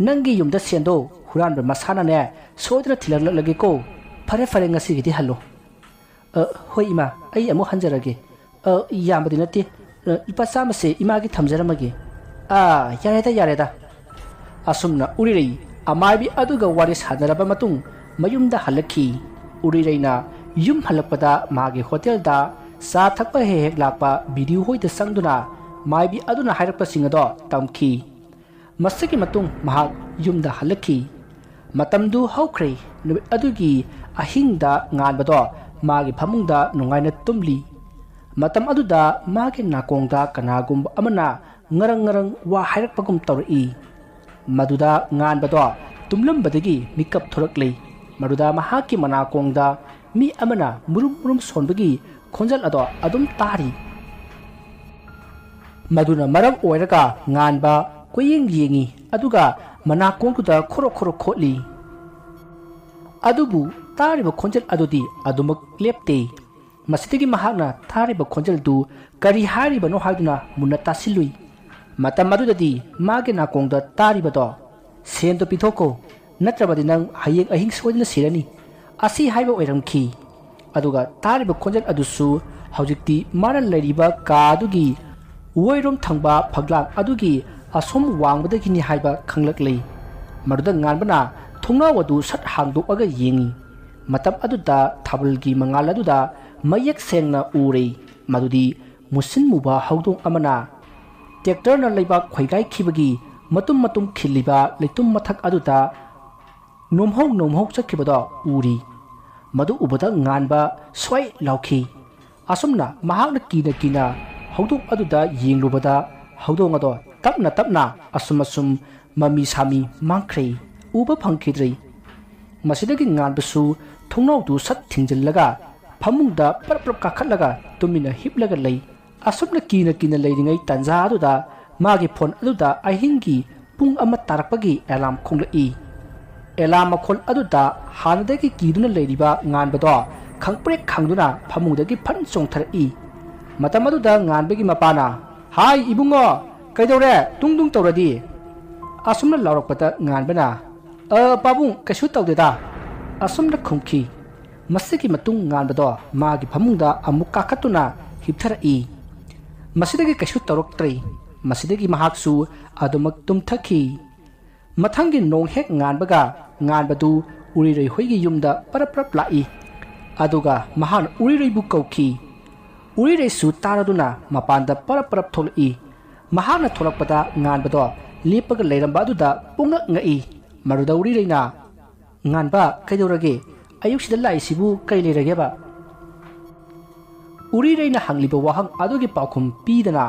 ꯅꯪꯒꯤ ꯌꯨꯝꯗ ꯁꯦꯟꯗꯣ ꯍꯨꯔꯥꯟꯕ ꯃꯁꯥꯅꯅꯦ ꯁꯣꯏꯗꯅ ꯊꯤꯜꯍꯜꯂꯛꯂꯒꯦꯀꯣ ꯐꯔꯦ ꯉꯁꯤꯒꯤꯗꯤ ꯍꯜꯂꯣ ꯍꯣꯏ ꯏꯃꯥ ꯑꯩ ꯑꯃꯨꯛ ꯍꯟꯖꯔꯒꯦ ꯌꯥꯝꯕꯗꯤ ꯅꯠꯇꯦ ꯂꯨꯄꯥ 100ꯁꯦ ꯏꯃꯥꯒꯤ ꯊꯝꯖꯔꯝꯃꯒꯦ ꯌꯥꯔꯦꯗ ꯑꯁꯨꯝꯅ ꯎꯔꯤꯔꯩ ꯑꯃꯥꯏꯕꯤ ꯑꯗꯨꯒ ꯋꯥꯔꯤ ꯁꯥꯟꯅꯔꯕ ꯃꯇꯨꯡ ꯃꯌꯨꯝꯗ ꯍꯜꯂꯛꯈꯤ ꯎꯔꯤꯔꯩꯅ ꯌꯨꯝ ꯍꯜꯂꯛꯄꯗ ꯃꯥꯒꯤ ꯍꯣꯇꯦꯜꯗ ꯆꯥ ꯊꯛꯄ ꯍꯦꯛ ꯂꯥꯛꯄ ꯕꯤꯗꯤꯌꯨ ꯍꯣꯏꯗ ꯆꯪꯗꯨꯅ ꯃꯥꯏꯕꯤ ꯑꯗꯨꯅ ꯍꯥꯏꯔꯛꯄꯁꯤꯡ ꯑꯗꯣ ꯇꯝꯈꯤ ꯃꯁꯤꯒꯤ ꯃꯇꯨꯡ ꯃꯍꯥꯛ ꯌꯨꯝꯗ ꯍꯜꯂꯛꯈꯤ ꯃꯇꯝꯗꯨ ꯍꯧꯈ꯭ꯔꯦ ꯅꯨꯃꯤꯠ ꯑꯗꯨꯒꯤ ꯑꯍꯤꯡꯗ ꯉꯥꯟꯕꯗꯣ ꯃꯥꯒꯤ ꯐꯃꯨꯡꯗ ꯅꯨꯡꯉꯥꯏꯅ ꯇꯨꯝꯂꯤ matam aduda magi nakongda kanagum amana ngarang ngarang wa hairakpagum tawri maduda ngan bado tumlam badagi mikap thorakli maduda mahaki manakongda mi amana murum murum sonbagi khonjal ado adum tari maduna maram oiraga ngan ba koyeng yengi aduga manakongda khoro khoro kholi adubu tariba khonjal adudi adumak lepte masidagi mahakna tariba khonjal du kari hariba no haiduna munna tasilui matam madudadi magi nakongda tariba do sendo pithoko natrabadi nang hayeng ahing soidina sirani asi haiba oiramki aduga tariba khonjal adusu haujikti maran leriba kadugi woirom thangba phaglang adugi asom wangbadagi ni haiba khanglaklei maruda nganbana thongna wadu sat hangdu aga yengi matam aduda thabulgi mangal aduda mayak sengna ure madudi musin muba haudong amana tractor na leiba khoigai khibagi matum matum khiliba leitum mathak aduda nomhok chakhibada uri madu ubada nganba swai lauki asumna mahakna kina haudong aduda yenglubada haudong ado tapna asum mami sami mangkhre uba phangkhidrei masidagi nganbasu thongnau du sat thingjillaga famungda parprap kakhatlaga tumina hipplaga lei asumna kina leiringai tanja aduda magi phone aduda ahingi pung ama tarakpagi alarm khonglai alarm khol aduda hanadagi kiduna leiriba nganbado khangprek khangduna famungdagi phan chongtharai matam aduda nganbagi mapana hai ibungo kaidore tungtung tawradi asumna laurakpata nganbana pabung kaishu tawdeda asumna khumki masigi matung nganbado magi famungda amuk kakatuna hiptharai masidagi kaishu tawraktrei masidagi mahaksu adumak tumthaki mathangi nong hek nganbadu urirei hoigi yumda paraprap lai aduga mahan urirei bu kauki urirei su taraduna mapanda paraprap tholai mahana tholakpada nganbado lepaga leiramba aduda pungak ngai maruda urireina nganba kaidorage ayuksida laisibu kai leirageba urireina hangliba wahang adugi pakhum pidana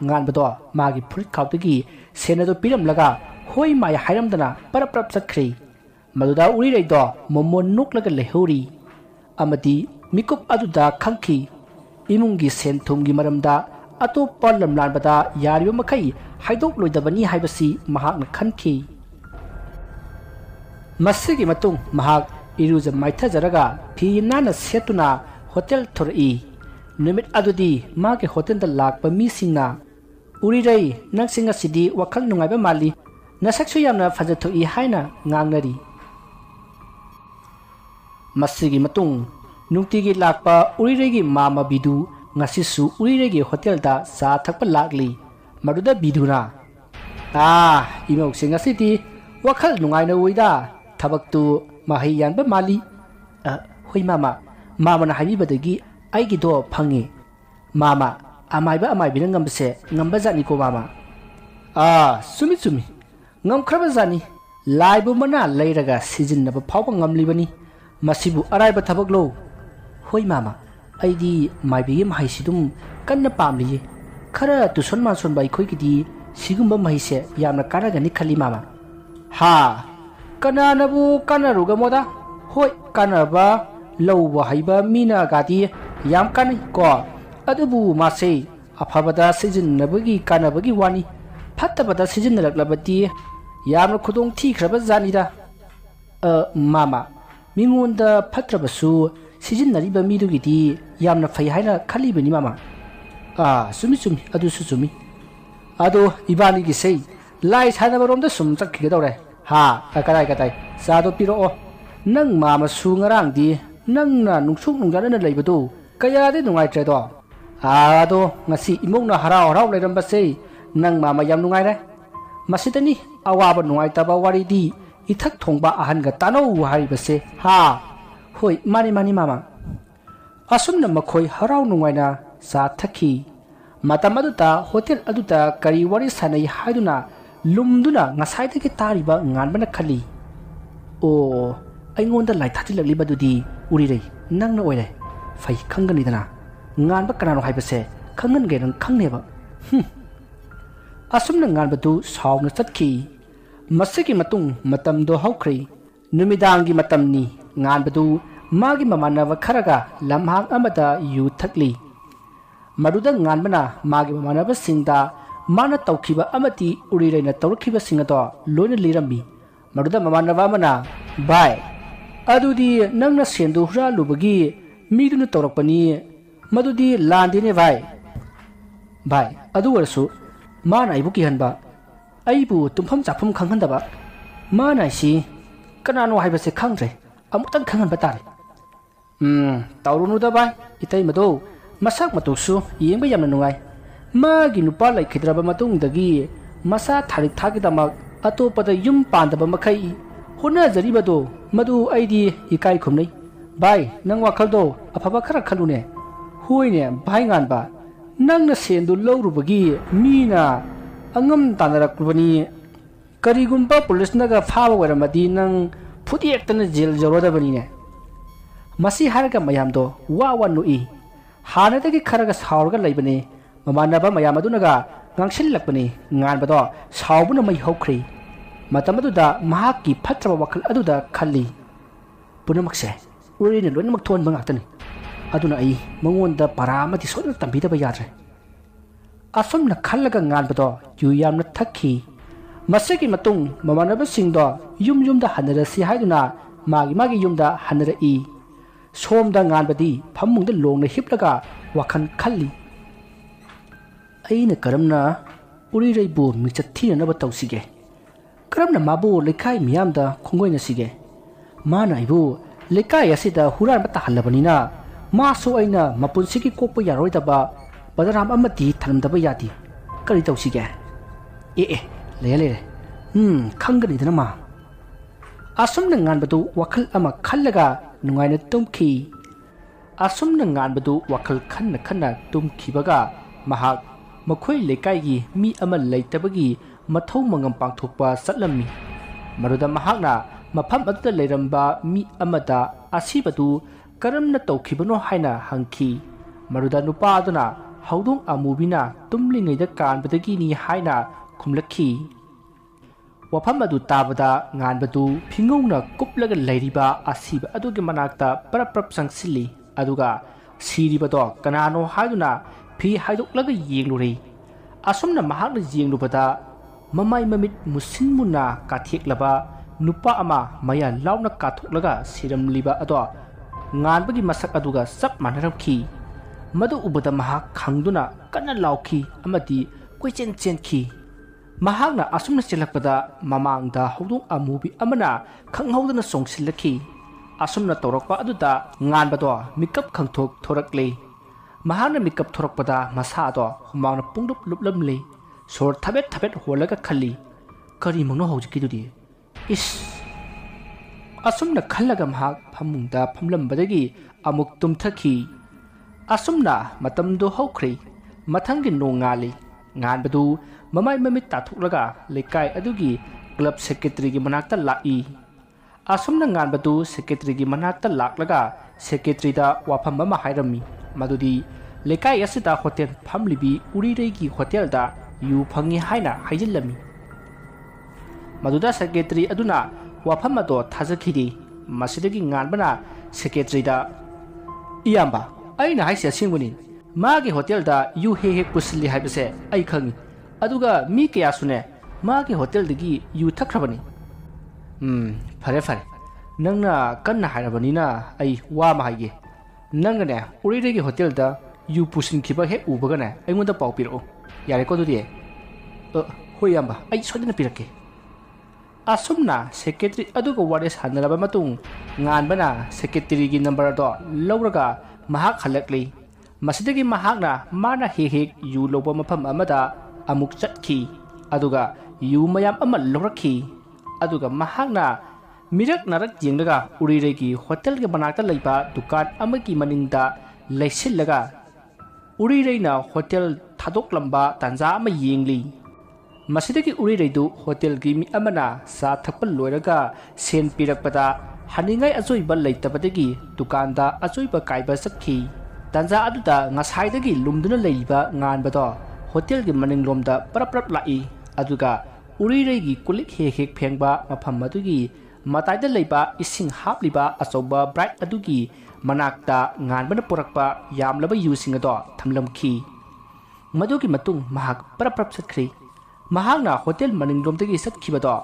nganbado magi furit khawtagi senado piramlaga hoi mai hairamdana paraprap chakhrei maduda urireido momon nuklaga lehori amadi mikup aduda khangki imungi senthumgi maramda atoppa lamlanbada yariba makai haidok loidabani haibasi mahakna khanki masigi matung mahak iruja maithajaraga phi nana setuna hotel thorai numit adudi mage hotel da lakpa mi singna urirei nangsinga sidi wakhal nungaiba mali nasaksu yamna fajathoi haina ngangnari masigi matung nungtigi lakpa uriregi mama bidu ngasisu uriregi hotel da sa thakpa lakli maduda biduna imok singa sidi wakhal nungaina oida thabaktu mahi yanba mali hoi mama na habibadagi aigi do phangi mama amaiba ngambse ngamba jani ko mama sumi ngamkhraba jani laibu mana leiraga sijinnaba phawba ngamlibani masibu araiba thabak lo hoi mama aidi maibigi mahaisidum kanna pamli khara tuson manson bai khoi gidi sigumba mahise yamna karagani khali mama kananabu kanaruga moda hoi kanaba lawba haiba mina gadi yam kanai ko adubu mase afabada sijinnabagi kanabagi wani phattabada sijinnalaklabati yamna khudong thikraba janida mama mingonda phatrabasu sijinnariba midugidi yamna fai haina khalibani mama sumi adusu sumi ado ibani gi sei lai sanabaromda sum chakkhigedore kadai sado piro nang mama su ngarang di nang na nungsuk nungjana na leibadu kaya de nungai tredo ado ngasi imongna harau leiramba sei nang mama yam nungai re masidani awaba nungai taba wari di ithak thongba ahan ga tano hari base hoi mani mama asumna makhoi harau nungai na sa thaki matamaduta hotel aduta kari wari sanai haiduna lumduna ngasaidagi tariba nganbana khali aingonda lai thatilakli badudi urirei nangna oire ꯐꯩ ꯈꯪꯒꯅꯤꯗꯅ ꯉꯥꯟꯕ ꯀꯅꯥꯅꯣ ꯍꯥꯏꯕꯁꯦ ꯈꯪꯍꯟꯒꯦ ꯅꯪ ꯈꯪꯅꯦꯕ ꯑꯁꯨꯝꯅ ꯉꯥꯟꯕꯗꯨ ꯁꯥꯎꯅ ꯆꯠꯈꯤ ꯃꯁꯤꯒꯤ ꯃꯇꯨꯡ ꯃꯇꯝꯗꯣ ꯍꯧꯈ꯭ꯔꯦ ꯅꯨꯃꯤꯗꯥꯡꯒꯤ ꯃꯇꯝꯅꯤ ꯉꯥꯟꯕꯗꯨ ꯃꯥꯒꯤ ꯃꯃꯥꯟꯅꯕ ꯈꯔꯒ ꯂꯝꯍꯥꯡ ꯑꯃꯗ ꯌꯨ ꯊꯛꯂꯤ ꯃꯗꯨꯗ ꯉꯥꯟꯕꯅ ꯃꯥꯒꯤ ꯃꯃꯥꯟꯅꯕꯁꯤꯡꯗ ꯃꯥꯅ ꯇꯧꯈꯤꯕ ꯑꯃꯗꯤ ꯎꯔꯤꯔꯩꯅ ꯇꯧꯔꯛꯈꯤꯕꯁꯤꯡ ꯑꯗꯣ ꯂꯣꯏꯅ ꯂꯤꯔꯝꯃꯤ ꯃꯗꯨꯗ ꯃꯃꯥꯟꯅꯕ ꯑꯃꯅ ꯚꯥꯏ ꯑꯗꯨꯗꯤ ꯅꯪꯅ ꯁꯦꯟꯗꯨ ꯍꯨꯔꯥꯜꯂꯨꯕꯒꯤ ꯃꯤꯗꯨꯅ ꯇꯧꯔꯛꯄꯅꯤ ꯃꯗꯨꯗꯤ ꯂꯥꯟꯗꯦꯅꯦ ꯚꯥꯏ ꯑꯗꯨ ꯑꯣꯏꯔꯁꯨ ꯃꯥꯅ ꯑꯩꯕꯨ ꯀꯤꯍꯟꯕ ꯑꯩꯕꯨ ꯇꯨꯝꯐꯝ ꯆꯥꯐꯝ ꯈꯪꯍꯟꯗꯕ ꯃꯥꯅ ꯑꯩꯁꯤ ꯀꯅꯥꯅꯣ ꯍꯥꯏꯕꯁꯦ ꯈꯪꯗ꯭ꯔꯦ ꯑꯃꯨꯛꯇꯪ ꯈꯪꯍꯟꯕ ꯇꯥꯔꯦ ꯇꯧꯔꯨꯅꯨꯗ ꯚꯥꯏ ꯏꯇꯩꯃꯗꯣ ꯃꯁꯛ ꯃꯇꯧꯁꯨ ꯌꯦꯡꯕ ꯌꯥꯝꯅ ꯅꯨꯡꯉꯥꯏ ꯃꯥꯒꯤ ꯅꯨꯄꯥ ꯂꯩꯈꯤꯗ꯭ꯔꯕ ꯃꯇꯨꯡꯗꯒꯤ ꯃꯁꯥ ꯊꯥꯔꯤꯛ ꯊꯥꯛꯀꯤꯗꯃꯛ ꯑꯇꯣꯞꯄꯗ ꯌꯨꯝ ꯄꯥꯟꯗꯕ ꯃꯈꯩ ꯍꯣꯠꯅꯖꯔꯤꯕꯗꯣ ꯃꯗꯨ ꯑꯩꯗꯤ ꯏꯀꯥꯏ ꯈꯨꯝꯅꯩ ꯚꯥꯏ ꯅꯪ ꯋꯥꯈꯜꯗꯣ ꯑꯐꯕ ꯈꯔ ꯈꯜꯂꯨꯅꯦ ꯍꯣꯏꯅꯦ ꯚꯥꯏ ꯉꯥꯟꯕ ꯅꯪꯅ ꯁꯦꯟꯗꯨ ꯂꯧꯔꯨꯕꯒꯤ ꯃꯤꯅ ꯑꯉꯝ ꯇꯥꯟꯅꯔꯛꯄꯅꯤ ꯀꯔꯤꯒꯨꯝꯕ ꯄꯨꯂꯤꯁꯅꯒ ꯐꯥꯕ ꯑꯣꯏꯔꯝꯃꯗꯤ ꯅꯪ ꯐꯨꯗꯦꯛꯇꯅ ꯖꯦꯜ ꯌꯧꯔꯗꯕꯅꯤꯅꯦ ꯃꯁꯤ ꯍꯥꯏꯔꯒ ꯃꯌꯥꯝꯗꯣ ꯋꯥ ꯅꯣꯛꯏ ꯍꯥꯟꯅꯗꯒꯤ ꯈꯔꯒ ꯁꯥꯎꯔꯒ ꯂꯩꯕꯅꯤ ꯃꯃꯥꯟꯅꯕ ꯃꯌꯥꯝ ꯑꯗꯨꯅꯒ ꯉꯥꯡꯁꯤꯜꯂꯛꯄꯅꯤ ꯉꯥꯟꯕꯗꯣ ꯁꯥꯎꯕꯅ ꯃꯩ ꯍꯧꯈ꯭ꯔꯦ ꯃꯇꯝ ꯑꯗꯨꯗ ꯃꯍꯥꯛꯀꯤ ꯐꯠꯇ꯭ꯔꯕ ꯋꯥꯈꯜ ꯑꯗꯨꯗ ꯈꯜꯂꯤ ꯄꯨꯝꯅꯃꯛꯁꯦ ꯎꯔꯤꯅ ꯂꯣꯏꯅꯃꯛ ꯊꯣꯟꯕ ꯉꯥꯛꯇꯅꯤ ꯑꯗꯨꯅ ꯑꯩ ꯃꯉꯣꯟꯗ ꯄꯔꯥ ꯑꯃꯗꯤ ꯁꯣꯏꯗꯅ ꯇꯝꯕꯤꯗꯕ ꯌꯥꯗ꯭ꯔꯦ ꯑꯁꯨꯝꯅ ꯈꯜꯂꯒ ꯉꯥꯟꯕꯗꯣ ꯌꯨ ꯌꯥꯝꯅ ꯊꯛꯈꯤ ꯃꯁꯤꯒꯤ ꯃꯇꯨꯡ ꯃꯃꯥꯟꯅꯕꯁꯤꯡꯗꯣ ꯌꯨꯝꯗ ꯍꯟꯅꯔꯁꯤ ꯍꯥꯏꯗꯨꯅ ꯃꯥꯒꯤ ꯌꯨꯝꯗ ꯍꯟꯅꯔꯛꯏ ꯁꯣꯝꯗ ꯉꯥꯟꯕꯗꯤ ꯐꯃꯨꯡꯗ ꯂꯣꯡꯅ ꯍꯤꯞꯂꯒ ꯋꯥꯈꯜ ꯈꯜꯂꯤ ꯑꯩꯅ ꯀꯔꯝꯅ ꯎꯔꯤꯔꯩꯕꯨ ꯃꯤꯡꯆꯠ ꯊꯤꯅꯅꯕ ꯇꯧꯁꯤꯒꯦ ꯀꯔꯝꯅ ꯃꯥꯕꯨ ꯂꯩꯀꯥꯏ ꯃꯤꯌꯥꯝꯗ ꯈꯣꯡꯒꯣꯏꯅꯁꯤꯒꯦ ꯃꯥꯅ ꯑꯩꯕꯨ ꯂꯩꯀꯥꯏ ꯑꯁꯤꯗ ꯍꯨꯔꯥꯟꯕ ꯇꯥꯍꯜꯂꯕꯅꯤꯅ ꯃꯥꯁꯨ ꯑꯩꯅ ꯃꯄꯨꯟꯁꯤꯒꯤ ꯀꯣꯛꯄ ꯌꯥꯔꯣꯏꯗꯕ ꯕꯗꯅꯥꯝ ꯑꯃꯗꯤ ꯊꯝꯗꯕ ꯌꯥꯗꯦ ꯀꯔꯤ ꯇꯧꯁꯤꯒꯦ ꯂꯩꯔꯦ ꯈꯪꯒꯅꯤꯗꯅ ꯃꯥ ꯑꯁꯨꯝꯅ ꯉꯥꯟꯕꯗꯨ ꯋꯥꯈꯜ ꯑꯃ ꯈꯜꯂꯒ ꯅꯨꯡꯉꯥꯏꯅ ꯇꯨꯝꯈꯤ ꯑꯁꯨꯝꯅ ꯉꯥꯟꯕꯗꯨ ꯋꯥꯈꯜ ꯈꯟꯅ ꯇꯨꯝꯈꯤꯕꯒ ꯃꯍꯥꯛ ꯃꯈꯣꯏ ꯂꯩꯀꯥꯏꯒꯤ ꯃꯤ ꯑꯃ ꯂꯩꯇꯕꯒꯤ ꯃꯊꯧ ꯃꯉꯝ ꯄꯥꯡꯊꯣꯛꯄ ꯆꯠꯂꯝꯃꯤ ꯃꯗꯨꯗ ꯃꯍꯥꯛꯅ ꯃꯐꯝ ꯑꯗꯨꯗ ꯂꯩꯔꯝꯕ ꯃꯤ ꯑꯃꯗ ꯑꯁꯤꯕꯗꯨ ꯀꯔꯝꯅ ꯇꯧꯈꯤꯕꯅꯣ ꯍꯥꯏꯅ ꯍꯪꯈꯤ ꯃꯗꯨꯗ ꯅꯨꯄꯥ ꯑꯗꯨꯅ ꯍꯧꯗꯣꯡ ꯑꯃꯨꯕꯤꯅ ꯇꯨꯝꯂꯤꯉꯩꯗ ꯀꯥꯟꯕꯗꯒꯤꯅꯤ ꯍꯥꯏꯅ ꯈꯨꯝꯂꯛꯈꯤ ꯋꯥꯐꯝ ꯑꯗꯨ ꯇꯥꯕꯗ ꯉꯥꯟꯕꯗꯨ ꯐꯤꯉꯧꯅ ꯀꯨꯞꯂꯒ ꯂꯩꯔꯤꯕ ꯑꯁꯤꯕ ꯑꯗꯨꯒꯤ ꯃꯅꯥꯛꯇ ꯄꯔꯞ ꯆꯪꯁꯤꯜꯂꯤ ꯑꯗꯨꯒ ꯁꯤꯔꯤꯕꯗꯣ ꯀꯅꯥꯅꯣ ꯍꯥꯏꯗꯨꯅ ꯐꯤ ꯍꯥꯏꯗꯣꯛꯂꯒ ꯌꯦꯡꯂꯨꯔꯦ ꯑꯁꯨꯝꯅ ꯃꯍꯥꯛꯅ ꯌꯦꯡꯂꯨꯕꯗ ꯃꯃꯥꯏ ꯃꯃꯤꯠ ꯃꯨꯁꯤꯟ ꯃꯨꯟꯅ ꯀꯥꯊꯦꯛꯂꯕ ꯅꯨꯄꯥ ꯑꯃ ꯃꯌꯥ ꯂꯥꯎꯅ ꯀꯥꯊꯣꯛꯂꯒ ꯁꯤꯔꯝꯂꯤꯕ ꯑꯗꯣ ꯉꯥꯟꯕꯒꯤ ꯃꯁꯛ ꯑꯗꯨꯒ ꯆꯞ ꯃꯥꯟꯅꯔꯝꯈꯤ ꯃꯗꯨ ꯎꯕꯗ ꯃꯍꯥꯛ ꯈꯪꯗꯨꯅ ꯀꯟꯅ ꯂꯥꯎꯈꯤ ꯑꯃꯗꯤ ꯀꯣꯏꯆꯦꯟ ꯆꯦꯟꯈꯤ ꯃꯍꯥꯛꯅ ꯑꯁꯨꯝꯅ ꯆꯦꯜꯂꯛꯄꯗ ꯃꯃꯥꯡꯗ ꯍꯧꯗꯣꯡ ꯑꯃꯨꯕꯤ ꯑꯃꯅ ꯈꯪꯍꯧꯗꯅ ꯆꯣꯡꯁꯤꯜꯂꯛꯈꯤ ꯑꯁꯨꯝꯅ ꯇꯧꯔꯛꯄ ꯑꯗꯨꯗ ꯉꯥꯟꯕꯗꯣ ꯃꯤꯀꯞ ꯈꯪꯊꯣꯛ ꯊꯣꯔꯛꯂꯤ ꯃꯍꯥꯛꯅ ꯃꯤꯀꯞ ꯊꯣꯔꯛꯄꯗ ꯃꯁꯥꯗꯣ ꯍꯨꯃꯥꯡꯅ ꯄꯨꯡꯂꯨꯞ ꯂꯨꯞꯂꯝꯂꯤ ꯁꯣꯔ ꯊꯕꯦꯠ ꯍꯣꯜꯂꯒ ꯈꯜꯂꯤ ꯀꯔꯤ ꯃꯪꯅꯣ ꯍꯧꯖꯤꯛꯀꯤꯗꯨꯗꯤ ꯑꯁꯨꯝꯅ ꯈꯜꯂꯒ ꯃꯍꯥꯛ ꯐꯃꯨꯡꯗ ꯐꯝꯂꯝꯕꯗꯒꯤ ꯑꯃꯨꯛ ꯇꯨꯝꯊꯈꯤ ꯑꯁꯨꯝꯅ ꯃꯇꯝꯗꯣ ꯍꯧꯈ꯭ꯔꯦ ꯃꯊꯪꯒꯤ ꯅꯣꯡ ꯉꯥꯜꯂꯤ ꯉꯥꯟꯕꯗꯨ ꯃꯃꯥꯏ ꯃꯃꯤꯠ ꯇꯥꯊꯣꯛꯂꯒ ꯂꯩꯀꯥꯏ ꯑꯗꯨꯒꯤ ꯀ꯭ꯂꯕ ꯁꯦꯀ꯭ꯔꯦꯇꯔꯤꯒꯤ ꯃꯅꯥꯛꯇ ꯂꯥꯛꯏ ꯑꯁꯨꯝꯅ ꯉꯥꯟꯕꯗꯨ ꯁꯦꯀ꯭ꯔꯦꯇꯔꯤꯒꯤ ꯃꯅꯥꯛꯇ ꯂꯥꯛꯂꯒ ꯁꯦꯀ꯭ꯔꯦꯇꯔꯤꯗ ꯋꯥꯐꯝ ꯑꯃ ꯍꯥꯏꯔꯝꯃꯤ ꯃꯗꯨꯗꯤ ꯂꯩꯀꯥꯏ ꯑꯁꯤꯗ ꯍꯣꯇꯦꯜ ꯐꯝꯂꯤꯕꯤ ꯎꯔꯤꯔꯩꯒꯤ ꯍꯣꯇꯦꯜꯗ ꯌꯨ ꯐꯪꯏ ꯍꯥꯏꯅ ꯍꯥꯏꯖꯤꯜꯂꯝꯃꯤ ꯃꯗꯨꯗ ꯁꯦꯀ꯭ꯔꯦꯇꯔꯤ ꯑꯗꯨꯅ ꯋꯥꯐꯝ ꯑꯗꯣ ꯊꯥꯖꯈꯤꯗꯦ ꯃꯁꯤꯗꯒꯤ ꯉꯥꯟꯕꯅ ꯁꯦꯀ꯭ꯔꯦꯇꯔꯤꯗ ꯏꯌꯥꯝꯕ ꯑꯩꯅ ꯍꯥꯏꯁꯦ ꯑꯁꯦꯡꯕꯅꯤ ꯃꯥꯒꯤ ꯍꯣꯇꯦꯜꯗ ꯌꯨ ꯍꯦꯛ ꯄꯨꯁꯤꯜꯂꯤ ꯍꯥꯏꯕꯁꯦ ꯑꯩ ꯈꯪꯏ ꯑꯗꯨꯒ ꯃꯤ ꯀꯌꯥꯁꯨꯅꯦ ꯃꯥꯒꯤ ꯍꯣꯇꯦꯜꯗꯒꯤ ꯌꯨ ꯊꯛꯈ꯭ꯔꯕꯅꯤ ꯐꯔꯦ ꯅꯪꯅ ꯀꯟꯅ ꯍꯥꯏꯔꯕꯅꯤꯅ ꯑꯩ ꯋꯥ ꯑꯃ ꯍꯥꯏꯒꯦ ꯅꯪꯅꯅꯦ ꯎꯔꯤꯔꯩꯒꯤ ꯍꯣꯇꯦꯜꯗ ꯌꯨ ꯄꯨꯁꯤꯟꯈꯤꯕ ꯍꯦꯛ ꯎꯕꯒꯅꯦ ꯑꯩꯉꯣꯟꯗ ꯄꯥꯎ ꯄꯤꯔꯛꯑꯣ ꯌꯥꯔꯦꯀꯣ ꯑꯗꯨꯗꯤ ꯍꯣꯏ ꯏꯌꯥꯝꯕ ꯑꯩ ꯁꯣꯏꯗꯅ ꯄꯤꯔꯛꯀꯦ ꯑꯁꯨꯝꯅ ꯁꯦꯀ꯭ꯔꯦꯇꯔꯤ ꯑꯗꯨꯒ ꯋꯥꯔꯤ ꯁꯥꯟꯅꯔꯕ ꯃꯇꯨꯡ ꯉꯥꯟꯕꯅ ꯁꯦꯀ꯭ꯔꯦꯇꯔꯤꯒꯤ ꯅꯝꯕꯔ ꯑꯗꯣ ꯂꯧꯔꯒ ꯃꯍꯥꯛ ꯍꯜꯂꯛꯂꯤ ꯃꯁꯤꯗꯒꯤ ꯃꯍꯥꯛꯅ ꯃꯥꯅ ꯍꯦꯛ ꯌꯨ ꯂꯧꯕ ꯃꯐꯝ ꯑꯃꯗ ꯑꯃꯨꯛ ꯆꯠꯈꯤ ꯑꯗꯨꯒ ꯌꯨ ꯃꯌꯥꯝ ꯑꯃ ꯂꯧꯔꯛꯈꯤ ꯑꯗꯨꯒ ꯃꯍꯥꯛꯅ ꯃꯤꯔꯛ ꯅꯥꯔꯛ ꯌꯦꯡꯂꯒ ꯎꯔꯤꯔꯩꯒꯤ ꯍꯣꯇꯦꯜꯒꯤ ꯃꯅꯥꯛꯇ ꯂꯩꯕ ꯗꯨꯀꯥꯟ ꯑꯃꯒꯤ ꯃꯅꯤꯡꯗ ꯂꯩꯁꯤꯜꯂꯒ ꯎꯔꯤꯔꯩꯅ ꯍꯣꯇꯦꯜ ꯊꯥꯗꯣꯛꯂꯝꯕ ꯇꯥꯟꯖꯥ ꯑꯃ ꯌꯦꯡꯂꯤ ꯃꯁꯤꯗꯒꯤ ꯎꯔꯤꯔꯩꯗꯨ ꯍꯣꯇꯦꯜꯒꯤ ꯃꯤ ꯑꯃꯅ ꯆꯥ ꯊꯛꯄ ꯂꯣꯏꯔꯒ ꯁꯦꯟ ꯄꯤꯔꯛꯄꯗ hanigai ajoiba leitabadagi dukanda ajoiba kaiba sakhi tanza aduda ngasaidagi lumduna leiba nganbado hotel gi maninglomda prap lai aduga uriregi kulik hek phengba mafam adugi mataida leiba ising hapliba achoba bright adugi manakta nganbana porakpa yamlaba yusing ado thamlamki madugi matung mahak prap sakhri mahakna hotel maninglomdagi sakhibado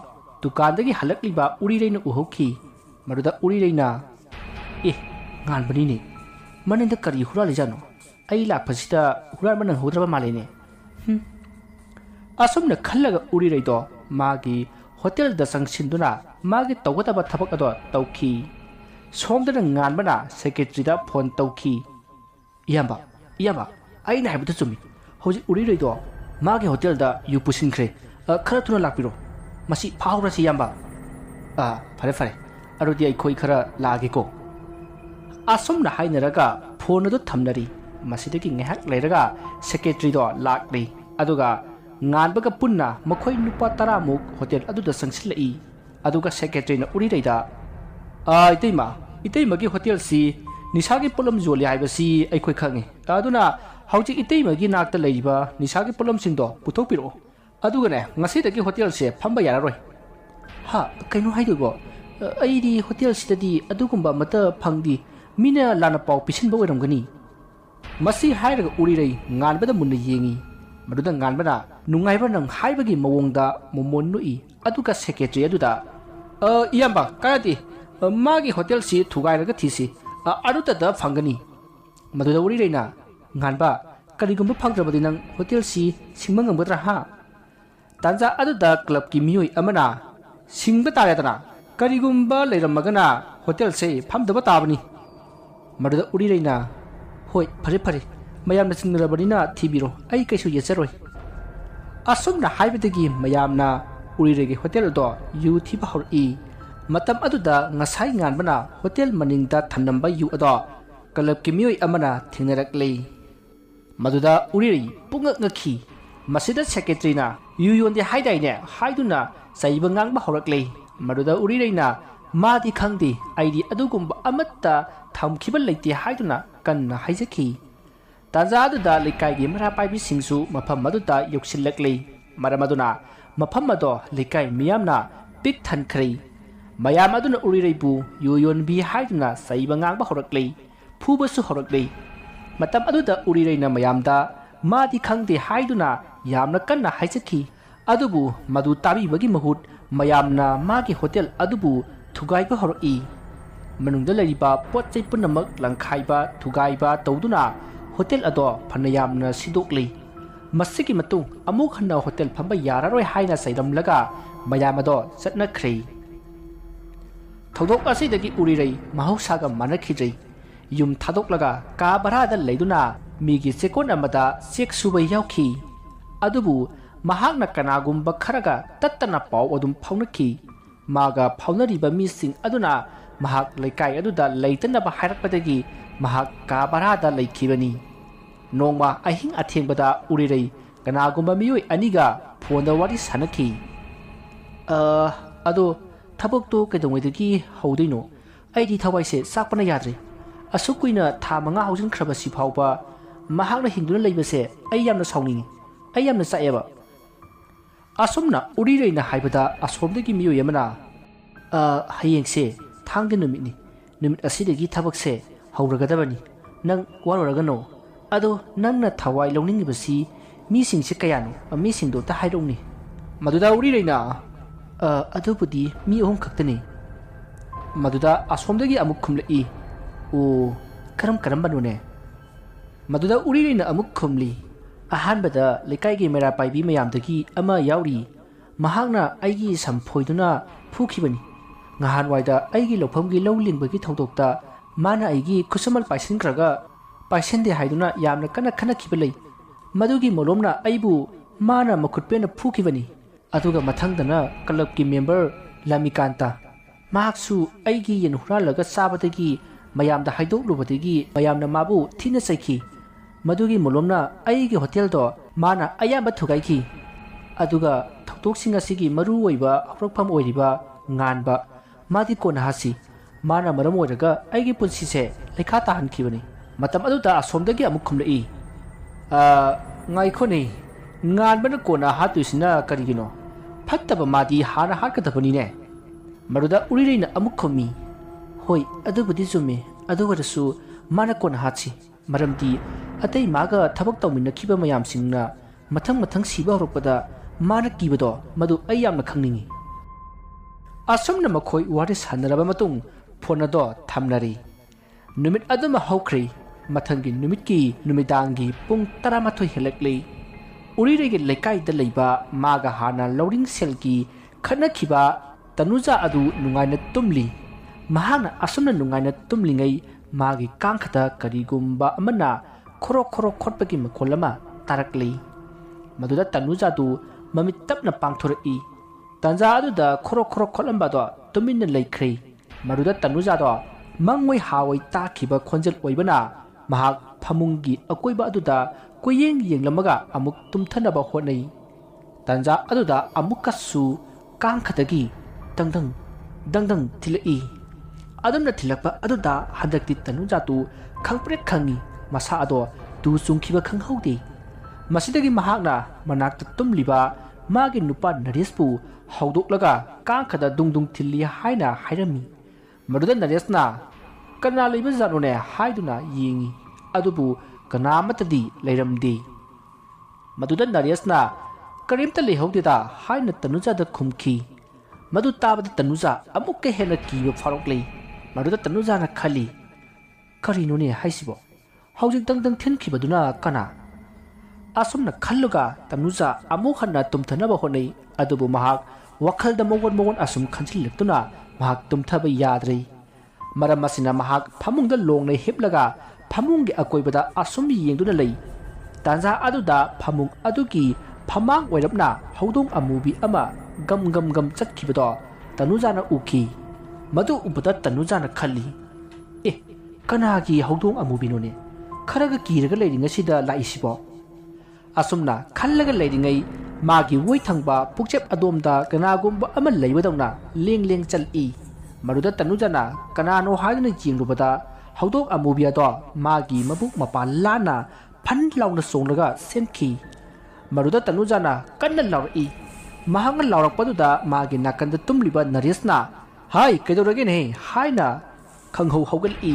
dukandagi halakliba urireina uhokhi maduda urireina nganbani ne maninda kari hurali jano ai lakpasida hurar manang hodraba malene asumna khallaga urireido magi hotel da sangsinduna magi tawgataba thabak ado tawki somdana nganbana secretary da phone tawki iyamba ai na haibda chumi hoji urireido magi hotel da yu pusinkhre khara tuna lakpiro masi phawrasi yamba fare arudi ai khoi khara lage ko asumna hainaraga phone do thamnari masidagi ngehak leiraga secretary do lakri aduga nganbaga punna makhoi nupa 10 muk hotel aduda sangsilai aduga secretary na urireida iteima gi hotel si nisagi polam joli haibasi ai khoi khangi aduna hauji iteima gi nakta leiba nisagi polam singdo puthokpiro aduga ne ngasidagi hotel se phamba yararoi ha kaino haidugo aidi hotel sidadi adugumba mata phangdi mina lana pau pisinba oiramgani masi hairaga urirei nganbada munna yengi maduda nganbana nungaiba nang haibagi mawongda momon nui aduga secretary aduda iyamba kayati magi hotel si thugairaga thisi aduta da phangani maduda urireina nganba karigumba phangdrabadi nang hotel si singmangamgadra ha tanja aduda club ki miyoi amana singba taredana karigumba leiramagana hotel se phamdaba tabani maduda urireina hoi fare mayamna singrabadina thibiro ai kaisu yesaroi asumna haibadagi mayamna urirege hotel do yu thiba hori matam aduda ngasai nganbana hotel maningda thamnamba yu ado kalab ki miyoi amana thingnarakle maduda uriri punga ngakhi masida secretary na yu yonde haidaine haiduna saiba ngangba horakle maduda urireina madi khangdi aidi adugumba amatta thamkhiba leite haiduna kanna haijaki taja aduda lekai gi mara paibi singsu mafam aduda yoksilakle maramaduna mafam ado lekai miyamna pik thankhri mayam aduna urireibu yoyon bi haiduna saiba ngangba horakle phubasu horakle matam aduda urireina mayamda madi khangde haiduna yamna kanna haijaki adubu madu tabi bagi mahut mayamna magi hotel adubu thugaiba horoi manungda lariba potchai punamak langkhaiba thugaiba tawduna hotel ado phanayamna sidokli masigi matung amuk hanna hotel phamba yararoi haina sairamlaga mayam ado chatnakhri thodok asidagi urirei mahausaga manakhijai yum thadoklaga ka barada leiduna migi sekon amada sek subai yaukhi adubu mahakna kanagumba kharaga tattana paw adum phaunakhi maga phaunariba mising aduna mahak lekai aduda leitanaba hairakpadagi mahak ka barada leikhibani nongma ahing athengbada urirei kanagumba miyoi aniga phonda wari sanakhi ado thabokto kedongwedagi haudaino aidi thawaise sakpana yadre asukuina tha manga haujin khrabasi phawba mahakna hingduna leibase ai yamna sauni ai yamna saeba asomna urireina haibada asomdagi miyoi amana hayengse thangge numit asidagi thabakse hauragadabani nang waroragano ado nangna thawai loningbasi misingse kayano misingdo ta hairongni maduda urireina adubudi mi ohum khaktani maduda asomdagi amuk khumlai o karam banune maduda urireina amuk khumli ahanbada lekai mera paibi mayamdagi ama yauri mahakna aigi samfoiduna phukibani ngahan waida aigi lophamgi lowlingbagi thongdokta mana aigi kusamal paisinkraga paisende haiduna yamna kana khibalei madugi molomna aibu mana makhutpena phukibani aduga mathangdana clubki member lamikanta mahaksu aigi yenhuralaga sabadagi mayamda haidoklubadagi mayamna mabu thina saiki madugi molomna aigi hotel do mana ayamba thugaiki aduga thoktok singa sigi maru oiba hokpam oiriba nganba madi kona hasi ꯃꯥꯅ ꯃꯔꯝ ꯑꯣꯏꯔꯒ ꯑꯩꯒꯤ ꯄꯨꯟꯁꯤꯁꯦ ꯂꯩꯈꯥ ꯇꯥꯍꯟꯈꯤꯕꯅꯤ ꯃꯇꯝ ꯑꯗꯨꯗ ꯑꯁꯣꯝꯗꯒꯤ ꯑꯃꯨꯛ ꯈꯨꯝꯂꯛꯏ ꯉꯥꯏꯈꯣꯅꯦ ꯉꯥꯟꯕꯅ ꯀꯣꯟꯅ ꯍꯥꯠꯇꯣꯏꯁꯤꯅ ꯀꯔꯤꯒꯤꯅꯣ ꯐꯠꯇꯕ ꯃꯥꯗꯤ ꯍꯥꯟꯅ ꯍꯥꯠꯀꯗꯕꯅꯤꯅꯦ ꯃꯗꯨꯗ ꯎꯔꯤꯔꯩꯅ ꯑꯃꯨꯛ ꯈꯨꯝꯃꯤ ꯍꯣꯏ ꯑꯗꯨꯕꯨꯗꯤ ꯆꯨꯝꯃꯤ ꯑꯗꯨ ꯑꯣꯏꯔꯁꯨ ꯃꯥꯅ ꯀꯣꯟꯅ ꯍꯥꯠꯁꯤ ꯃꯔꯝꯗꯤ ꯑꯇꯩ ꯃꯥꯒ ꯊꯕꯛ ꯇꯧꯃꯤꯟꯅꯈꯤꯕ ꯃꯌꯥꯝꯁꯤꯡꯅ ꯃꯊꯪ ꯁꯤꯕ ꯍꯧꯔꯛꯄꯗ ꯃꯥꯅ ꯀꯤꯕꯗꯣ ꯃꯗꯨ ꯑꯩ ꯌꯥꯝꯅ ꯈꯪꯅꯤꯡꯏ ꯑꯁꯨꯝꯅ ꯃꯈꯣꯏ ꯋꯥꯔꯤ ꯁꯥꯟꯅꯔꯕ ꯃꯇꯨꯡ ꯐꯣꯟ ꯑꯗꯣ ꯊꯝꯅꯔꯤ ꯅꯨꯃꯤꯠ ꯑꯗꯨꯃ ꯍꯧꯈ꯭ꯔꯦ ꯃꯊꯪꯒꯤ ꯅꯨꯃꯤꯠꯀꯤ ꯅꯨꯃꯤꯗꯥꯡꯒꯤ ꯄꯨꯡ 12 ꯍꯦꯜꯂꯛꯂꯤ ꯎꯔꯤꯔꯩꯒꯤ ꯂꯩꯀꯥꯏꯗ ꯂꯩꯕ ꯃꯥꯒ ꯍꯥꯟꯅ ꯂꯧꯔꯤꯡ ꯁꯦꯜꯒꯤ ꯈꯠꯅꯈꯤꯕ ꯇꯅꯨꯖꯥ ꯑꯗꯨ ꯅꯨꯡꯉꯥꯏꯅ ꯇꯨꯝꯂꯤ ꯃꯍꯥꯛꯅ ꯑꯁꯨꯝꯅ ꯅꯨꯡꯉꯥꯏꯅ ꯇꯨꯝꯂꯤꯉꯩ ꯃꯥꯒꯤ ꯀꯥꯡꯈꯗ ꯀꯔꯤꯒꯨꯝꯕ ꯑꯃꯅ ꯈꯣꯔꯣꯛ ꯈꯣꯔꯣꯛ ꯈꯣꯠꯄꯒꯤ ꯃꯈꯣꯜ ꯑꯃ ꯇꯥꯔꯛꯂꯤ ꯃꯗꯨꯗ ꯇꯅꯨꯖꯥꯗꯨ ꯃꯃꯤꯠ ꯇꯞꯅ ꯄꯥꯡꯊꯣꯔꯛꯏ ꯇꯥꯟꯖꯥ ꯑꯗꯨꯗ ꯈꯣꯔꯣꯛ ꯈꯣꯔꯣꯛ ꯈꯣꯠꯂꯝꯕꯗꯣ ꯇꯨꯃꯤꯟꯅ ꯂꯩꯈ꯭ꯔꯦ ꯃꯗꯨꯗ ꯇꯅꯨꯖꯥꯗꯣ ꯃꯪꯑꯣꯏ ꯍꯥꯑꯣꯏ ꯇꯥꯈꯤꯕ ꯈꯣꯟꯖꯦꯜ ꯑꯣꯏꯕꯅ ꯃꯍꯥꯛ ꯐꯃꯨꯡꯒꯤ ꯑꯀꯣꯏꯕ ꯑꯗꯨꯗ ꯀꯣꯏꯌꯦꯡ ꯌꯦꯡꯂꯝꯃꯒ ꯑꯃꯨꯛ ꯇꯨꯝꯊꯅꯕ ꯍꯣꯠꯅꯩ ꯇꯥꯟꯖꯥ ꯑꯗꯨꯗ ꯑꯃꯨꯛꯀꯁꯨ ꯀꯥꯡꯈꯗꯒꯤ ꯗꯪꯗꯪ ꯗꯪꯗꯪ ꯊꯤꯜꯂꯛꯏ ꯑꯗꯨꯝꯅ ꯊꯤꯜꯂꯛꯄ ꯑꯗꯨꯗ ꯍꯟꯗꯛꯇꯤ ꯇꯅꯨꯖꯥꯗꯨ ꯈꯪꯄ꯭ꯔꯦꯛ ꯈꯪꯏ ꯃꯁꯥ ꯑꯗꯣ ꯇꯨ ꯆꯨꯡꯈꯤꯕ ꯈꯪꯍꯧꯗꯦ ꯃꯁꯤꯗꯒꯤ ꯃꯍꯥꯛꯅ ꯃꯅꯥꯛꯇ ꯇꯨꯝꯂꯤꯕ ꯃꯥꯒꯤ ꯅꯨꯄꯥ ꯅꯔꯦꯁꯄꯨ ꯍꯧꯗꯣꯛꯂꯒ ꯀꯥꯡꯈꯗ ꯗꯨꯡꯗꯨꯡ ꯊꯤꯜꯂꯤ ꯍꯥꯏꯅ ꯍꯥꯏꯔꯝꯃꯤ ꯃꯗꯨꯗ ꯅꯔꯦꯁꯅ ꯀꯅꯥ ꯂꯩꯕꯖꯥꯠꯅꯣꯅꯦ ꯍꯥꯏꯗꯨꯅ ꯌꯦꯡꯉꯤ ꯑꯗꯨꯕꯨ ꯀꯅꯥꯃꯠꯇꯗꯤ ꯂꯩꯔꯝꯗꯦ ꯃꯗꯨꯗ ꯅꯔꯦꯁꯅ ꯀꯔꯤꯝꯇ ꯂꯩꯍꯧꯗꯦꯗ ꯍꯥꯏꯅ ꯇꯅꯨꯖꯥꯗ ꯈꯨꯝꯈꯤ ꯃꯗꯨ ꯇꯥꯕꯗ ꯇꯅꯨꯖꯥ ꯑꯃꯨꯛꯀ ꯍꯦꯟꯅ ꯀꯤꯕ ꯐꯥꯎꯔꯛꯂꯤ ꯃꯗꯨꯗ ꯇꯅꯨꯖꯥꯅ ꯈꯜꯂꯤ ꯀꯔꯤꯅꯣꯅꯦ ꯍꯥꯏꯁꯤꯕꯣ ꯍꯧꯖꯤꯛ ꯗꯪꯗꯪ ꯊꯤꯟꯈꯤꯕꯗꯨꯅ ꯀꯅꯥ ꯑꯁꯨꯝꯅ ꯈꯜꯂꯒ ꯇꯅꯨꯖꯥ ꯑꯃꯨꯛ ꯍꯟꯅ ꯇꯨꯝꯊꯅꯕ ꯍꯣꯠꯅꯩ ꯑꯗꯨꯕꯨ ꯃꯍꯥꯛ ꯋꯥꯈꯜꯗ ꯃꯑꯣꯟ ꯑꯁꯨꯝ ꯈꯟꯖꯤꯜꯂꯛꯇꯨꯅ ꯃꯍꯥꯛ ꯇꯨꯝꯊꯕ ꯌꯥꯗ꯭ꯔꯦ ꯃꯔꯝ ꯑꯁꯤꯅ ꯃꯍꯥꯛ ꯐꯃꯨꯡꯗ ꯂꯣꯡꯅ ꯍꯤꯞꯂꯒ ꯐꯃꯨꯡꯒꯤ ꯑꯀꯣꯏꯕꯗ ꯑꯁꯨꯝ ꯌꯦꯡꯗꯨꯅ ꯂꯩ ꯇꯥꯟꯖꯥ ꯑꯗꯨꯗ ꯐꯃꯨꯡ ꯑꯗꯨꯒꯤ ꯐꯃꯥꯡ ꯑꯣꯏꯔꯞꯅ ꯍꯧꯗꯣꯡ ꯑꯃꯨꯕꯤ ꯑꯃ ꯒꯝ ꯒꯝ ꯒꯝ ꯆꯠꯈꯤꯕꯗꯣ ꯇꯅꯨꯖꯥꯅ ꯎꯈꯤ ꯃꯗꯨ ꯎꯕꯗ ꯇꯅꯨꯖꯥꯅ ꯈꯜꯂꯤ ꯀꯅꯥꯒꯤ ꯍꯧꯗꯣꯡ ꯑꯃꯨꯕꯤꯅꯣꯅꯦ ꯈꯔꯒ ꯀꯤꯔꯒ ꯂꯩꯔꯤꯉꯩꯁꯤꯗ ꯂꯥꯛꯏꯁꯤꯕꯣ ꯑꯁꯨꯝꯅ ꯈꯜꯂꯒ ꯂꯩꯔꯤꯉꯩ ꯃꯥꯒꯤ ꯋꯣꯏꯊꯪꯕ ꯄꯨꯛꯆꯦꯞ ꯑꯗꯣꯝꯗ ꯀꯅꯥꯒꯨꯝꯕ ꯑꯃ ꯂꯩꯕꯗꯧꯅ ꯂꯦꯡ ꯂꯦꯡ ꯆꯠꯂꯤ ꯃꯗꯨꯗ ꯇꯅꯨꯖꯥꯅ ꯀꯅꯥꯅꯣ ꯍꯥꯏꯗꯨꯅ ꯌꯦꯡꯂꯨꯕꯗ ꯍꯧꯗꯣꯡ ꯑꯃꯨꯕꯤ ꯑꯗꯣ ꯃꯥꯒꯤ ꯃꯕꯨꯛ ꯃꯄꯥꯟ ꯂꯥꯟꯅ ꯐꯟ ꯂꯥꯎꯅ ꯆꯣꯡꯂꯒ ꯆꯦꯟꯈꯤ ꯃꯗꯨꯗ ꯇꯅꯨꯖꯥꯅ ꯀꯟꯅ ꯂꯥꯎꯔꯛꯏ ꯃꯍꯥꯛꯅ ꯂꯥꯎꯔꯛꯄꯗꯨꯗ ꯃꯥꯒꯤ ꯅꯥꯀꯟꯗ ꯇꯨꯝꯂꯤꯕ ꯅꯔꯦꯁꯅ ꯍꯥꯏ ꯀꯩꯗꯧꯔꯒꯦꯅꯦ ꯍꯥꯏꯅ ꯈꯪꯍꯧ ꯍꯧꯒꯠꯂꯛꯏ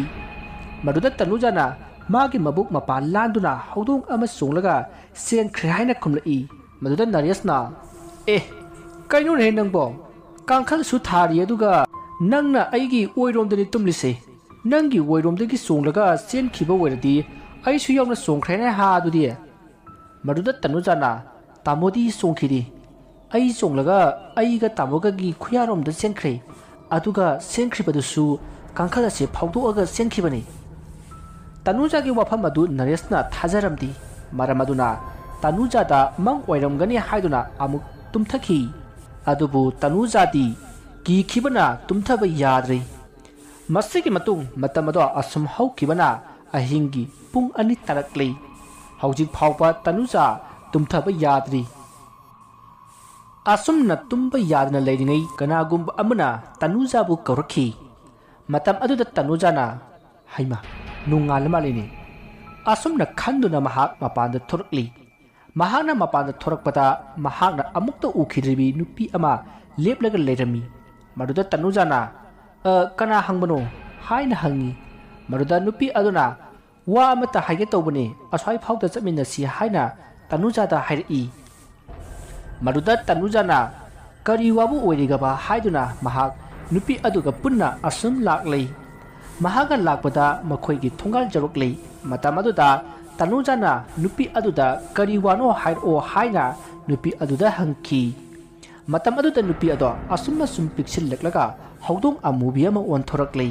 ꯃꯗꯨꯗ ꯇꯅꯨꯖꯥꯅ ꯃꯥꯒꯤ ꯃꯕꯨꯛ ꯃꯄꯥꯟ ꯂꯥꯟꯗꯨꯅ ꯍꯧꯗꯣꯡ ꯑꯃ ꯆꯣꯡꯂꯒ ꯆꯦꯟꯈ꯭ꯔꯦ ꯍꯥꯏꯅ ꯈꯨꯝꯂꯛꯏ ꯃꯗꯨꯗ ꯅꯔꯦꯁꯅ ꯀꯩꯅꯣꯅꯦ ꯅꯪꯕꯣ ꯀꯥꯡꯈꯜꯁꯨ ꯊꯥꯔꯤ ꯑꯗꯨꯒ ꯅꯪꯅ ꯑꯩꯒꯤ ꯑꯣꯏꯔꯣꯝꯗꯅꯤ ꯇꯨꯝꯂꯤꯁꯦ ꯅꯪꯒꯤ ꯑꯣꯏꯔꯣꯝꯗꯒꯤ ꯆꯣꯡꯂꯒ ꯆꯦꯟꯈꯤꯕ ꯑꯣꯏꯔꯗꯤ ꯑꯩꯁꯨ ꯌꯥꯎꯅ ꯆꯣꯡꯈ꯭ꯔꯦꯅꯦ ꯑꯗꯨꯗꯤ ꯃꯗꯨꯗ ꯇꯅꯨꯖꯥꯅ ꯇꯥꯃꯣꯗꯤ ꯆꯣꯡꯈꯤꯗꯤ ꯑꯩ ꯆꯣꯡꯂꯒ ꯑꯩꯒ ꯇꯥꯃꯣꯒꯒꯤ ꯈꯨꯌꯥꯔꯣꯝꯗ ꯆꯦꯟꯈ꯭ꯔꯦ ꯑꯗꯨꯒ ꯆꯦꯟꯈ꯭ꯔꯤꯕꯗꯨꯁꯨ ꯀꯥꯡꯈꯜ ꯑꯁꯤ ꯐꯥꯎꯗꯣꯛꯑꯒ ꯆꯦꯟꯈꯤꯕꯅꯤ ꯇꯅꯨꯖꯥꯒꯤ ꯋꯥꯐꯝ ꯑꯗꯨ ꯅꯔꯦꯁꯅ ꯊꯥꯖꯔꯝꯗꯦ ꯃꯔꯝ ꯑꯗꯨꯅ ꯇꯅꯨꯖꯥꯗ ꯃꯪ ꯑꯣꯏꯔꯝꯒꯅꯤ ꯍꯥꯏꯗꯨꯅ ꯑꯃꯨꯛ ꯇꯨꯝꯊꯈꯤ ꯑꯗꯨꯕꯨ ꯇꯅꯨꯖꯥꯗꯤ ꯀꯤꯈꯤꯕꯅ ꯇꯨꯝꯊꯕ ꯌꯥꯗ꯭ꯔꯦ ꯃꯁꯤꯒꯤ ꯃꯇꯨꯡ ꯃꯇꯝ ꯑꯗꯣ ꯑꯁꯨꯝ ꯍꯧꯈꯤꯕꯅ ꯑꯍꯤꯡꯒꯤ ꯄꯨꯡ 2 ꯇꯥꯔꯛꯂꯤ ꯍꯧꯖꯤꯛ ꯐꯥꯎꯕ ꯇꯅꯨꯖꯥ ꯇꯨꯝꯊꯕ ꯌꯥꯗ꯭ꯔꯤ ꯑꯁꯨꯝꯅ ꯇꯨꯝꯕ ꯌꯥꯗꯅ ꯂꯩꯔꯤꯉꯩ ꯀꯅꯥꯒꯨꯝꯕ ꯑꯃꯅ ꯇꯅꯨꯖꯥꯕꯨ ꯀꯧꯔꯛꯈꯤ ꯃꯇꯝ ꯑꯗꯨꯗ ꯇꯅꯨꯖꯥꯅ ꯍꯩꯃꯥ ꯅꯣꯡꯉꯥꯜꯂ ꯃꯥꯜꯂꯤꯅꯦ ꯑꯁꯨꯝꯅ ꯈꯟꯗꯨꯅ ꯃꯍꯥꯛ ꯃꯄꯥꯟꯗ ꯊꯣꯔꯛꯂꯤ ꯃꯍꯥꯛꯅ ꯃꯄꯥꯟꯗ ꯊꯣꯔꯛꯄꯗ ꯃꯍꯥꯛꯅ ꯑꯃꯨꯛꯇ ꯎꯈꯤꯗ꯭ꯔꯤꯕꯤ ꯅꯨꯄꯤ ꯑꯃ ꯂꯦꯞꯂꯒ ꯂꯩꯔꯝꯃꯤ ꯃꯗꯨꯗ ꯇꯅꯨꯖꯥꯅ ꯀꯅꯥ ꯍꯪꯕꯅꯣ ꯍꯥꯏꯅ ꯍꯪꯉꯤ ꯃꯗꯨꯗ ꯅꯨꯄꯤ ꯑꯗꯨꯅ ꯋꯥ ꯑꯃꯠꯇ ꯍꯥꯏꯒꯦ ꯇꯧꯕꯅꯤ ꯑꯁ꯭ꯋꯥꯏ ꯐꯥꯎꯗ ꯆꯠꯃꯤꯟꯅꯁꯤ ꯍꯥꯏꯅ ꯇꯅꯨꯖꯥꯗ ꯍꯥꯏꯔꯛꯏ ꯃꯗꯨꯗ ꯇꯅꯨꯖꯥꯅ ꯀꯔꯤ ꯋꯥꯕꯨ ꯑꯣꯏꯔꯤꯒꯕ ꯍꯥꯏꯗꯨꯅ ꯃꯍꯥꯛ ꯅꯨꯄꯤ ꯑꯗꯨꯒ ꯄꯨꯟꯅ ꯑꯁꯨꯝ ꯂꯥꯛꯂꯩ ꯃꯍꯥꯛꯅ ꯂꯥꯛꯄꯗ ꯃꯈꯣꯏꯒꯤ ꯊꯣꯡꯒꯥꯜ ꯌꯧꯔꯛꯂꯤ ꯃꯇꯝ ꯑꯗꯨꯗ ꯇꯅꯨꯖꯥꯅ ꯅꯨꯄꯤ ꯑꯗꯨꯗ ꯀꯔꯤ ꯋꯥꯅꯣ ꯍꯥꯏꯔꯛꯑꯣ ꯍꯥꯏꯅ ꯅꯨꯄꯤ ꯑꯗꯨꯗ ꯍꯪꯈꯤ ꯃꯇꯝ ꯑꯗꯨꯗ ꯅꯨꯄꯤ ꯑꯗꯣ ꯑꯁꯨꯝ ꯄꯤꯛꯁꯤꯜꯂꯛꯂꯒ ꯍꯧꯗꯣꯡ ꯑꯃꯨꯕꯤ ꯑꯃ ꯑꯣꯟꯊꯣꯔꯛꯂꯤ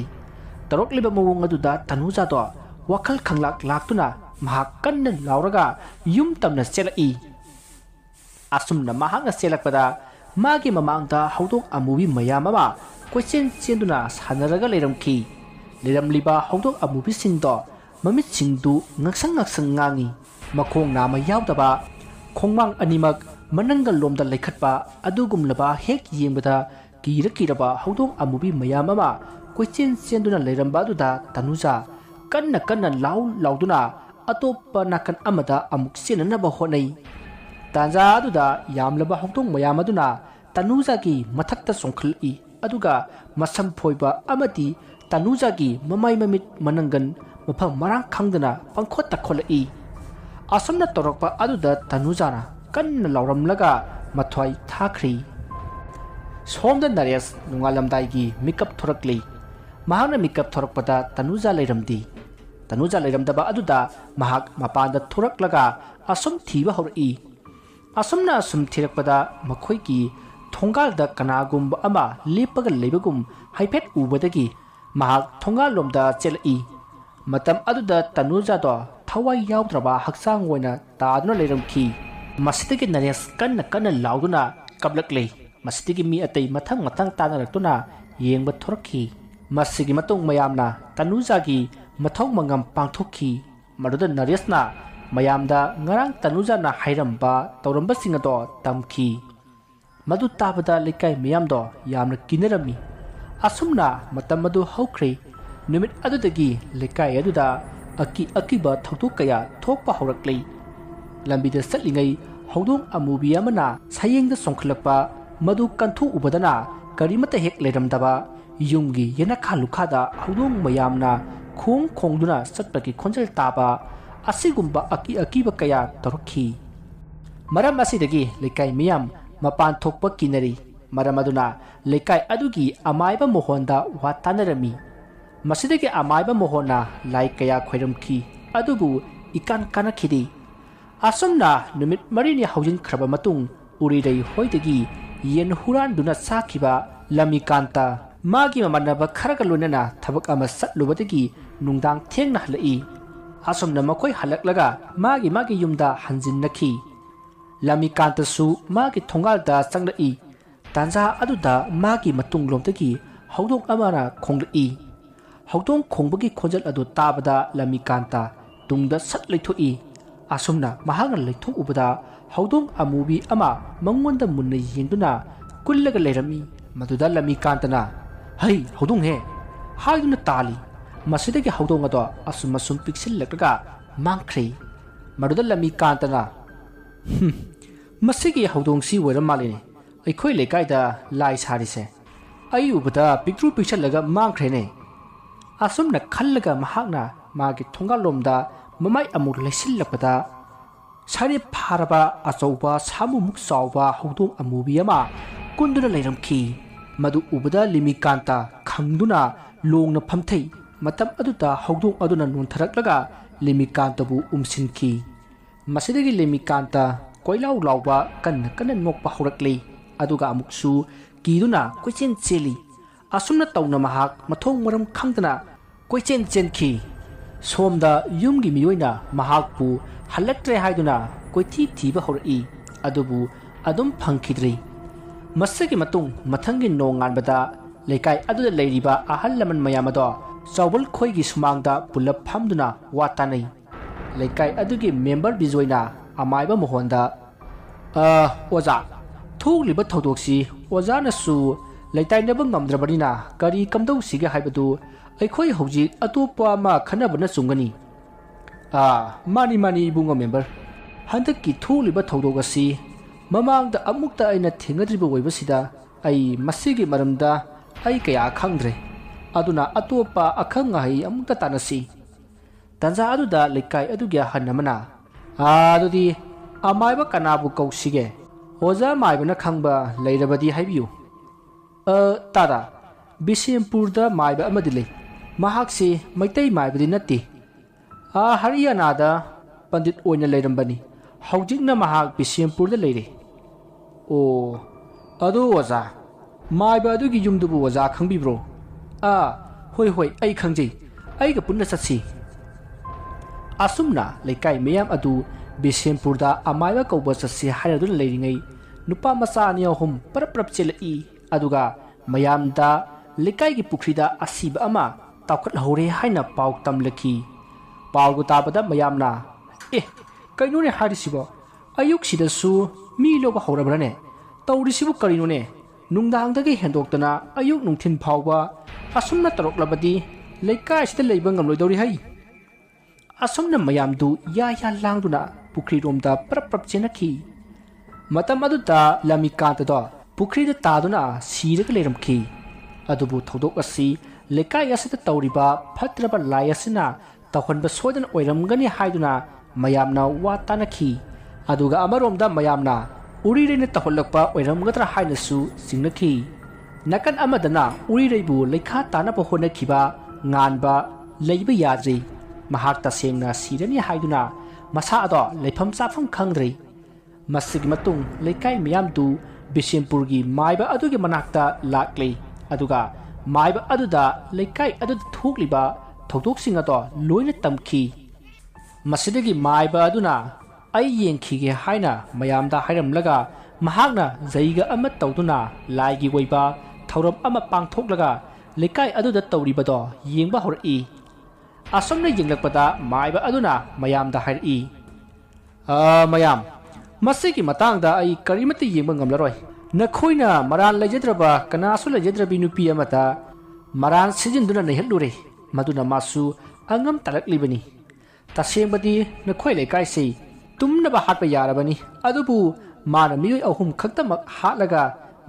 ꯇꯧꯔꯛꯂꯤꯕ ꯃꯑꯣꯡ ꯑꯗꯨꯗ ꯇꯅꯨꯖꯥꯗꯣ ꯋꯥꯈꯜ ꯈꯪꯂꯥꯛ ꯂꯥꯛꯇꯨꯅ ꯃꯍꯥꯛ ꯀꯟꯅ ꯂꯥꯎꯔꯒ ꯌꯨꯝ ꯇꯝꯅ ꯆꯦꯜꯂꯛꯏ ꯑꯁꯨꯝꯅ ꯃꯍꯥꯛꯅ ꯆꯦꯜꯂꯛꯄꯗ ꯃꯥꯒꯤ ꯃꯃꯥꯡꯗ ꯍꯧꯗꯣꯡ ꯑꯃꯨꯕꯤ ꯃꯌꯥꯝ ꯑꯃ ꯀꯣꯏꯆꯦꯟ ꯆꯦꯟꯗꯨꯅ ꯁꯥꯟꯅꯔꯒ ꯂꯩꯔꯝꯈꯤ ꯂꯩꯔꯝꯂꯤꯕ ꯍꯧꯗꯣꯡ ꯑꯃꯨꯕꯤꯁꯤꯡꯗꯣ ꯃꯃꯤꯠꯁꯤꯡꯗꯨ ꯉꯛꯁꯪ ꯉꯥꯡꯉꯤ ꯃꯈꯣꯡ ꯅꯥꯝꯃ ꯌꯥꯎꯗꯕ ꯈꯣꯡꯃꯥꯡ ꯑꯅꯤꯃꯛ ꯃꯅꯪꯒꯜꯂꯣꯝꯗ ꯂꯩꯈꯠꯄ ꯑꯗꯨꯒꯨꯝꯂꯕ ꯍꯦꯛ ꯌꯦꯡꯕꯗ ꯀꯤꯔꯕ ꯍꯧꯗꯣꯡ ꯑꯃꯨꯕꯤ ꯃꯌꯥꯝ ꯑꯃ koichin chenduna leiramba aduda Tanuja kanna lauduna atoppa nakan amada amuk sinanaba honai tanza aduda yamlaba hongtong mayam aduna Tanuja gi mathakta songkhali aduga masam phoiba amati Tanuja gi mamai mamit manangan mafam marang khangdana pangkhot takholai asomna torokpa aduda Tanujana kanna lauramlaga mathwai thakri somda Naresh nungalamdai gi mikap thorakli mahakna mikap thorakpada Tanuja leiramdi Tanuja leiramdaba aduda mahak mapanda thoraklaga asom thiba hori asomna asum thirakpada makhoi gi thongalda kanagumba ama lepaga leibagum haipet ubadagi mahak thongal lomda chelai matam aduda Tanuja do thawai yaudraba haksang oina taaduna leiramki masitigi Naresh kanna lauduna kablakle masitigi mi atei mathang tanaraktuna yengba thorakhi masigi matung mayamna Tanuja gi mathau mangam pangthokhi maduda Nareshna mayamda ngarang Tanuja na hairamba tauramba singado tamki madu tabada lekai mayamdo yamna kinarami asumna matam madu haukhre numit adudagi lekai aduda akiba thautuk kaya thokpa horaklei lambida satlingai hodong amubi amana sayengda songkhlakpa madu kanthu ubadana karimata hek leiramdaba yumgi yena khalukada hodong mayamna khongduna satpaki khonjal taba asigumba akiba kaya torokhi maram asidagi lekai miyam mapan thokpa kinari maram aduna lekai adugi amaiba mohonda watanarami masidagi amaiba mohona lai kaya khairamki adubu ikan kanakhidi asomna numit marini haujin khraba matung urirei hoidagi yen huran duna sakhiba Lamikanta magi mamanaba kharaga lonana thabak ama satlubadagi nungdang thengna halai asomna makhoi halaklaga magi yumda hanjinnakhi Lamikanta su magi thongalda changlai tanza aduda magi matung lomdagi hodong amara khonglai hodong khongbagi khonjal adu tabada Lamikanta tungda satleithoi asumna mahanga leithok ubada hodong amubi ama mangonda munna yengduna kullaga leirami maduda Lamikantana hai hodong he haiduna tali masidagi hodong ado asum pixel lakraga mangkhre maduda Lamikantana masigi hodong si wera malini aikhoi lekaida lai sarise ai ubada picture pixel laga mangkhre ne asumna khallaga mahakna magi thongalomda mamai amuk lesilapata sari pharaba achauba samumuk chauba hodong amubi ama kunduna leiramki madu ubada Lamikanta khangduna longna phamthei matam aduta hodong aduna nuntharaklaga Lamikanta bu umsinki masidagi Lamikanta koilau lauba kanna nokpa horakle aduga amuksu kiduna koichen cheli asumna tawna mahak mathong maram khangdana koichen chenki somda yumgi miyoina mahakpu halaktre haiduna koithi thiba horai adubu adum phangkhidri masagi matung mathangi nonganbada lekai aduda leiriba ahal laman mayamado chawbal khoigi sumangda pulap phamduna watanai lekai adugi member bijoina amaiba mohonda oza thugliba thodoksi oza na su leitai naba ngamdrabanina kari kamdau sige haibadu aikhoi hojik atopa ma khanabana chungani mani ibungo member handaki thuliba thoudogasi mamangda amukta aina thengadriba oibasida ai masigi maramda ai kaya khangdre aduna atopa akhang hai amukta tanasi tanza aduda lekai adugya hanamana adudi amaiba kanabu kausige oza maibana khangba leirabadi haibiu tada Bisempurda maiba amadile mahakse maitai maibadi natti Haryana pandit oina leirambani haujikna mahak Bisempurda leire o adu oza maiba adugi yumdubu oza khangbibro hoi ai khangjei aiga punna satsi asumna lekai meyam adu Bisempurda amaiba kauba satsi haradun leiringai nupa masa ani ahum parap chelai aduga mayamda lekai gi pukrida asiba ama tawkhat hore haina paw tamlaki pawgu tabada mayamna kainone harisibo ayuk sidasu mi loba horabrane tawrisibu karinone ꯅꯨꯡꯗꯥꯡꯗꯒꯤ ꯍꯦꯟꯗꯣꯛꯇꯅ ꯑꯌꯨꯛ ꯅꯨꯡꯊꯤꯟ ꯐꯥꯎꯕ ꯑꯁꯨꯝꯅ ꯇꯧꯔꯛꯂꯕꯗꯤ ꯂꯩꯀꯥꯏꯁꯤꯗ ꯂꯩꯕ ꯉꯝꯂꯣꯏꯗꯧꯔꯤ ꯍꯩ ꯑꯁꯨꯝꯅ ꯃꯌꯥꯝꯗꯨ ꯌꯥ ꯂꯥꯡꯗꯨꯅ ꯄꯨꯈ꯭ꯔꯤꯔꯣꯝꯗ ꯄ꯭ꯔꯞ ꯆꯦꯟꯅꯈꯤ ꯃꯇꯝ ꯑꯗꯨꯗ ꯂꯝꯃꯤꯀꯥꯟꯇꯗꯣ ꯄꯨꯈ꯭ꯔꯤꯗ ꯇꯥꯗꯨꯅ ꯁꯤꯔꯒ ꯂꯩꯔꯝꯈꯤ ꯑꯗꯨꯕꯨ ꯊꯧꯗꯣꯛ ꯑꯁꯤ ꯂꯩꯀꯥꯏ ꯑꯁꯤꯗ ꯇꯧꯔꯤꯕ ꯐꯠꯇ꯭ꯔꯕ ꯂꯥꯏ ꯑꯁꯤꯅ ꯇꯧꯍꯟꯕ ꯁꯣꯏꯗꯅ ꯑꯣꯏꯔꯝꯒꯅꯤ ꯍꯥꯏꯗꯨꯅ ꯃꯌꯥꯝꯅ ꯋꯥ ꯇꯥꯅꯈꯤ ꯑꯗꯨꯒ ꯑꯃꯔꯣꯝꯗ ꯃꯌꯥꯝꯅ ꯎꯔꯤꯔꯩꯅ ꯇꯧꯍꯜꯂꯛꯄ ꯑꯣꯏꯔꯝꯒꯗ꯭ꯔꯥ ꯍꯥꯏꯅꯁꯨ ꯆꯤꯡꯅꯈꯤ ꯅꯥꯀꯟ ꯑꯃꯗꯅ ꯎꯔꯤꯔꯩꯕꯨ ꯂꯩꯈꯥ ꯇꯥꯅꯕ ꯍꯣꯠꯅꯈꯤꯕ ꯉꯥꯟꯕ ꯂꯩꯕ ꯌꯥꯗ꯭ꯔꯤ ꯃꯍꯥꯛ ꯇꯁꯦꯡꯅ ꯁꯤꯔꯅꯤ ꯍꯥꯏꯗꯨꯅ ꯃꯁꯥ ꯑꯗꯣ ꯂꯩꯐꯝ ꯆꯥꯐꯝ ꯈꯪꯗ꯭ꯔꯤ ꯃꯁꯤꯒꯤ ꯃꯇꯨꯡ ꯂꯩꯀꯥꯏ ꯃꯤꯌꯥꯝꯗꯨ ꯕꯤꯁꯦꯝꯄꯨꯔꯒꯤ ꯃꯥꯏꯕ ꯑꯗꯨꯒꯤ ꯃꯅꯥꯛꯇ ꯂꯥꯛꯂꯤ ꯑꯗꯨꯒ ꯃꯥꯏꯕ ꯑꯗꯨꯗ ꯂꯩꯀꯥꯏ ꯑꯗꯨꯗ ꯊꯣꯛꯂꯤꯕ ꯊꯧꯗꯣꯛꯁꯤꯡ ꯑꯗꯣ ꯂꯣꯏꯅ ꯇꯝꯈꯤ ꯃꯁꯤꯗꯒꯤ ꯃꯥꯏꯕ ꯑꯗꯨꯅ ꯑꯩ ꯌꯦꯡꯈꯤꯒꯦ ꯍꯥꯏꯅ ꯃꯌꯥꯝꯗ ꯍꯥꯏꯔꯝꯂꯒ ꯃꯍꯥꯛꯅ ꯖꯩꯒ ꯑꯃ ꯇꯧꯗꯨꯅ ꯂꯥꯏꯒꯤ ꯑꯣꯏꯕ ꯊꯧꯔꯝ ꯑꯃ ꯄꯥꯡꯊꯣꯛꯂꯒ ꯂꯩꯀꯥꯏ ꯑꯗꯨꯗ ꯇꯧꯔꯤꯕꯗꯣ ꯌꯦꯡꯕ ꯍꯧꯔꯛꯏ ꯑꯁꯨꯝꯅ ꯌꯦꯡꯂꯛꯄꯗ ꯃꯥꯏꯕ ꯑꯗꯨꯅ ꯃꯌꯥꯝꯗ ꯍꯥꯏꯔꯛꯏ ꯃꯌꯥꯝ ꯃꯁꯤꯒꯤ ꯃꯇꯥꯡꯗ ꯑꯩ ꯀꯔꯤꯃꯠꯇ ꯌꯦꯡꯕ ꯉꯝꯂꯔꯣꯏ ꯅꯈꯣꯏꯅ ꯃꯔꯥꯟ ꯂꯩꯖꯗ꯭ꯔꯕ ꯀꯅꯥꯁꯨ ꯂꯩꯖꯗ꯭ꯔꯕꯤ ꯅꯨꯄꯤ ꯑꯃꯗ ꯃꯔꯥꯟ ꯁꯤꯖꯤꯟꯗꯨꯅ ꯅꯩꯍꯠꯂꯨꯔꯦ ꯃꯗꯨꯅ ꯃꯥꯁꯨ ꯑꯉꯝ ꯇꯥꯔꯛꯂꯤꯕꯅꯤ ꯇꯁꯦꯡꯕꯗꯤ ꯅꯈꯣꯏ ꯂꯩꯀꯥꯏꯁꯤ ꯇꯨꯝꯅꯕ ꯍꯥꯠꯄ ꯌꯥꯔꯕꯅꯤ ꯑꯗꯨꯕꯨ ꯃꯥꯅ ꯃꯤꯑꯣꯏ 3 ꯈꯛꯇꯃꯛ ꯍꯥꯠꯂꯒ